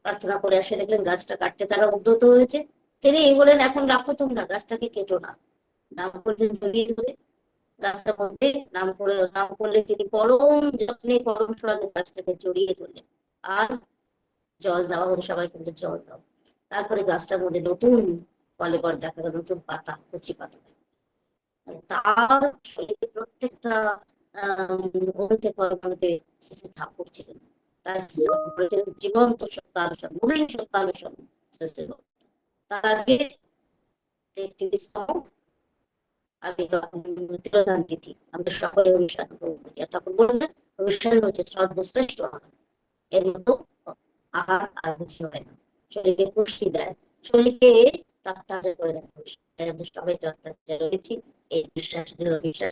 প্রার্থনা করে আসে, দেখলেন গাছটা কাটতে তারা উদ্যত হয়েছে। তিনি বলেন এখন রাখো তোমরা, গাছটাকে কেটো না। নাম করলেন জড়িয়ে ধরে গাছটার মধ্যে, নাম করলে তিনি পরম যত্নে পরম সরাতে গাছটাকে জড়িয়ে ধরলেন। আর জল দেওয়া হলো, সবাই কিন্তু জল দাও। তারপরে গাছটার মধ্যে নতুন কলেবর দেখা গেল, নতুন পাতা, কচি পাতা। তার শরীরে প্রত্যেকটা অণুতে পরমাণুতে ঠাকুর ছিলেন। তার জীবন্ত সত্তানুসরণ, নবীন সত্তানুসরণ। তার আগে 33তম তিরোধান তিথি, আমরা সকলে অনুষ্ঠান করবো। ঠাকুর বলেছেন অনুষ্ঠান হচ্ছে সর্বশ্রেষ্ঠ আহার, এর মতো আহার আর কিছু হয় না। শরীরকে পুষ্টি দেয়, শরীরকে তাজা করে দেয়। আমরা সবাই চর্চা রয়েছি, এই বিশ্বাস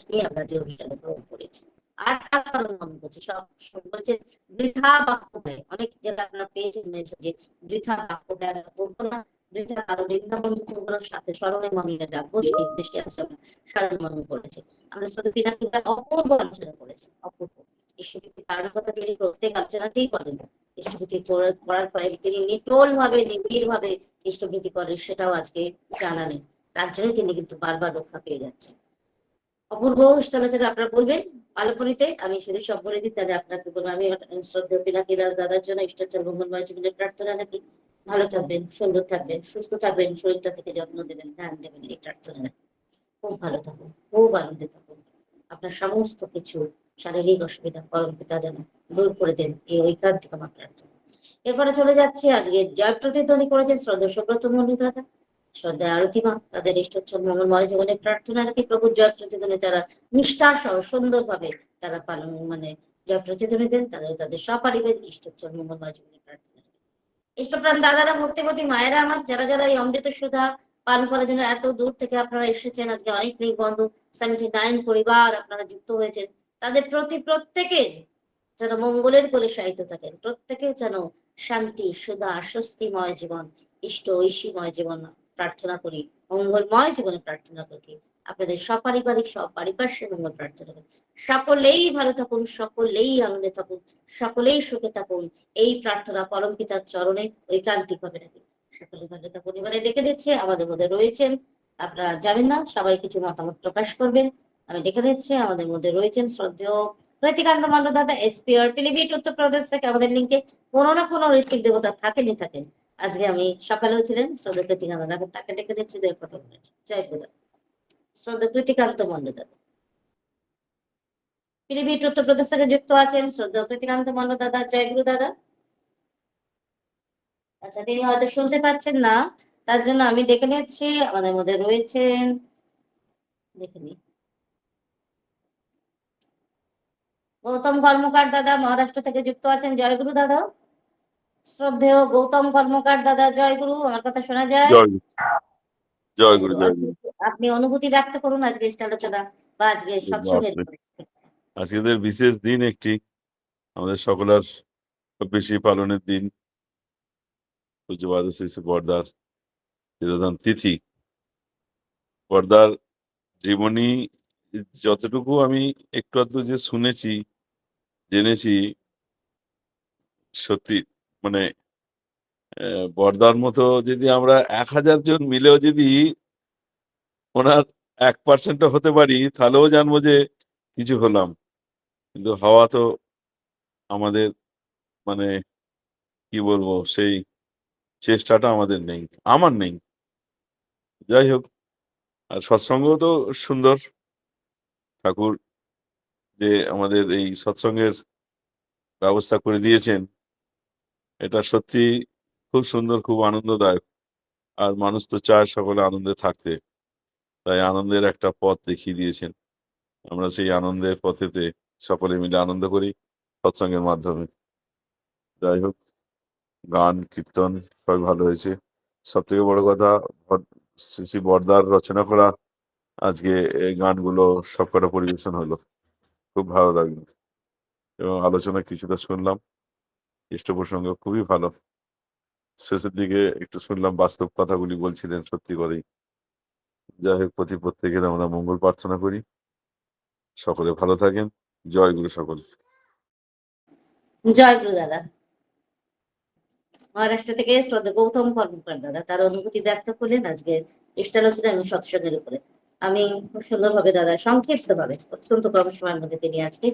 নিয়ে আমরা যে অনুষ্ঠানে গ্রহণ করেছি। আর কারণ মনে করছি সব বলছে বৃথা বাক্য ব্যয়। অনেক জায়গায় আপনারা পেয়েছেন মেসেজে বৃথা বাক্য ব্যয় করবো না, বৃথা কারো বৃন্দাবন্ধুগুলোর সাথে স্মরণে মন্দিরে ডাকবো, সেই উদ্দেশ্যে আছে স্মরণ মন্দির করেছে। আমাদের সাথে পিনাকিদা অপূর্ব আলোচনা করেছে, অপূর্ব। ঈশ্বরীকে কারণ কথা তিনি প্রত্যেক আলোচনাতেই করেন। ইষ্টভীতি করার পরে তিনি নিটোল ভাবে নিবিড় ভাবে ইষ্টভীতি করেন, সেটাও আজকে জানা নেই। তার জন্য তিনি কিন্তু বারবার রক্ষা পেয়ে যাচ্ছেন। অপূর্ব ইষ্টালোচনা আপনারা বলবেন আলোপনীতে, আমি শুধু সব বলে দিই, তাহলে আপনাকে বলবো। আমি শ্রদ্ধেয় পিনাকি দাস দাদার জন্য ঈশ্বরচর মঙ্গলময় জীবনের প্রার্থনা নাকি ভালো থাকবেন, সুন্দর থাকবেন, সুস্থ থাকবেন, শরীরটা থেকে যত্ন দেবেন, ধ্যান দেবেন, এই প্রার্থনা নাকি। খুব ভালো থাকুন, খুব আনন্দে থাকুন। আপনার সমস্ত কিছু শারীরিক অসুবিধা পরম পিতা যেন দূর করে দেন, এই ঐকান্তিক আমার প্রার্থনা। এরপরে চলে যাচ্ছে, আজকে জয় প্রতিধ্বনি করেছেন শ্রদ্ধা সুব্রত মন্ডল দাদা, শ্রদ্ধা আরতি মা। তাদের ইষ্টোৎসব মঙ্গলময় জীবনের প্রার্থনা নাকি প্রভুর জয় প্রতিধ্বনি তারা নিষ্ঠা সহ সুন্দরভাবে তারা পালন জয় প্রতিধ্বনি দেন, তাদের সপারিবারিক ইষ্টোৎসব মঙ্গলময় জীবনের প্রার্থনা। ইষ্টপ্রাণ দাদারা, ভক্তিপতি মায়েরা আমার, যারা যারা এই অমৃত সুধা পালন করার জন্য এত দূর থেকে আপনারা এসেছেন, আজকে অনেক নির্বন্ধ 79 পরিবার আপনারা যুক্ত হয়েছেন, তাদের প্রতি প্রত্যেকে যেন মঙ্গলের কোলে শায়িত থাকেন, প্রত্যেকে যেন শান্তি সুধা স্বস্তিময় জীবন, ইষ্ট ঐশীময় জীবন প্রার্থনা করি, মঙ্গলময় জীবনে প্রার্থনা করি। আপনাদের সপারিবারিক সব পারিপার্শ্বিক মঙ্গল প্রার্থনা করি। সকলেই ভালো থাকুন, সকলেই আনন্দে থাকুন, সকলেই সুখে থাকুন, এই প্রার্থনা পরম পিতার চরণে ঐকান্তিক ভাবে রাখি। সকলে ভালো থাকুন। এবারে ডেকে দিচ্ছে, আমাদের মধ্যে রয়েছেন, আপনারা যাবেন না, সবাই কিছু মতামত প্রকাশ করবেন। আমি ডেকে দিচ্ছি, আমাদের মধ্যে রয়েছেন শ্রদ্ধেয় প্রীতিকান্ত মন্ডল দাদা, এসপিআর পিলিভিট উত্তরপ্রদেশ থেকে। আমাদের লিঙ্কে কোনো না কোনো ঋত্বিক দেবতা থাকেনই থাকেন। আজকে আমি সকালেও ছিলেন শ্রদ্ধেয় প্রীতিকান্ত দাদা, তাকে ডেকে দিচ্ছি, দু এক কথা বলেন। জয় গুরু। শ্রদ্ধেয় প্রীতিকান্ত মন্ডল দাদা পিলিভিট উত্তরপ্রদেশ থেকে যুক্ত আছেন। শ্রদ্ধেয় প্রীতিকান্ত মন্ডল দাদা, জয় গুরু দাদা। আচ্ছা, তিনি হয়তো শুনতে পাচ্ছেন না, তার জন্য আমি ডেকে নিচ্ছি, আমাদের মধ্যে রয়েছেন, দেখে নি, গৌতম কর্মকার দাদা মহারাষ্ট্র থেকে যুক্ত আছেন। জয় গুরু দাদা। শ্রদ্ধেয় গৌতম কর্মকার দাদা, জয় গুরু। আমার কথা শোনা যায়? জয় গুরু, জয় গুরু। আপনি অনুভূতি ব্যক্ত করুন আজকে আলোচনা বা আজকে সৎসঙ্গের। আজকের বিশেষ দিন, একটি আমাদের সকলের বেশি পালনের দিন, পূজ্যপাদ শ্রী শ্রী বর্দার তিরোধান তিথি। বর্দার জীবনী যতটুকু আমি একটু আধটু যে শুনেছি, জেনেছি, সত্যি মানে বর্দার মতো যদি আমরা 1000 জন মিলেও যদি ওনার 1% হতে পারি, তাহলেও জানবো যে কিছু হলাম। কিন্তু হওয়া তো আমাদের মানে কি বলবো, সেই চেষ্টাটা আমাদের নেই, আমার নেই। যাই হোক, আর সৎসঙ্গ তো সুন্দর। ঠাকুর যে আমাদের এই সৎসঙ্গের ব্যবস্থা করে দিয়েছেন, এটা সত্যি খুব সুন্দর, খুব আনন্দদায়ক। আর মানুষ তো চায় সকলে আনন্দে থাকতে, তাই আনন্দের একটা পথ দেখিয়ে দিয়েছেন। আমরা সেই আনন্দের পথেতে সকলে মিলে আনন্দ করি সৎসঙ্গের মাধ্যমে। যাই হোক, গান কীর্তন সবই ভালো হয়েছে। সব থেকে বড় কথা, শ্রী শ্রী বরদার রচনা করা আজকে এই গানগুলো সবকটা পরিবেশন হলো, খুব ভালো লাগলো। এবং আলোচনা কিছুটা শুনলাম, ইষ্ট প্রসঙ্গ খুবই ভালো। শেষের দিকে একটু শুনলাম বাস্তব কথাগুলি বলছিলেন, সত্যি করেই। যাই হোক, প্রত্যেকের আমরা মঙ্গল প্রার্থনা করি। সকলে ভালো থাকেন। জয় গুরু সকল। জয় গুরু দাদা। মহারাষ্ট্র থেকে শ্রদ্ধা গৌতম কর্মকার দাদা তার অনুভূতি ব্যক্ত করলেন আজকে ইষ্টালোচনা এবং সৎসঙ্গের উপরে। আমি খুব সুন্দরভাবে দাদা সংক্ষিপ্ত ভাবে অত্যন্ত কম সময়ের মধ্যে তিনি আজকে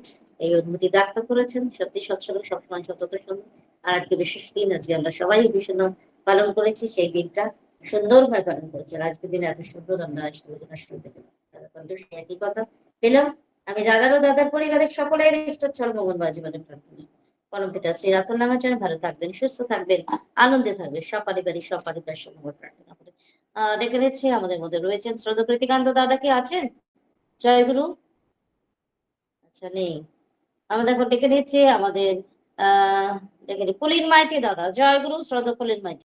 এই অনুভূতি ব্যক্ত করেছেন। সত্যি সৎসঙ্গ সবসময় সতত সুন্দর। আর আজকে বিশেষ দিন, আজকে আমরা সবাই ভীষণ পালন করেছি, সেই দিনটা সুন্দরভাবে পালন করেছি। আর আজকের দিনে এত সুন্দর আমরা ইষ্টালোচনা শুনতে পেলাম, দাদা কণ্ঠ সে একই কথা পেলাম। আমি দাদার ও দাদার পরিবারের সকলের ইষ্টচ্ছল মঙ্গলময় জীবনে প্রার্থনা। পরম পিতা শ্রী রাতুল নামাচার্য ভালো থাকবেন, সুস্থ থাকবেন, আনন্দে থাকবেন, সপারিবারিক সপরিবার সময় প্রার্থনা করে ডেকে নিচ্ছি। আমাদের মধ্যে রয়েছেন শ্রদ্ধা প্রীতিকান্ত দাদা, কি আছেন? জয়গুরু। আচ্ছা, নেই। আমরা দেখো ডেকে নিচ্ছি আমাদের দেখে পুলিন মাইতি দাদা। জয়গুরু, শ্রদ্ধা পুলিন মাইতি।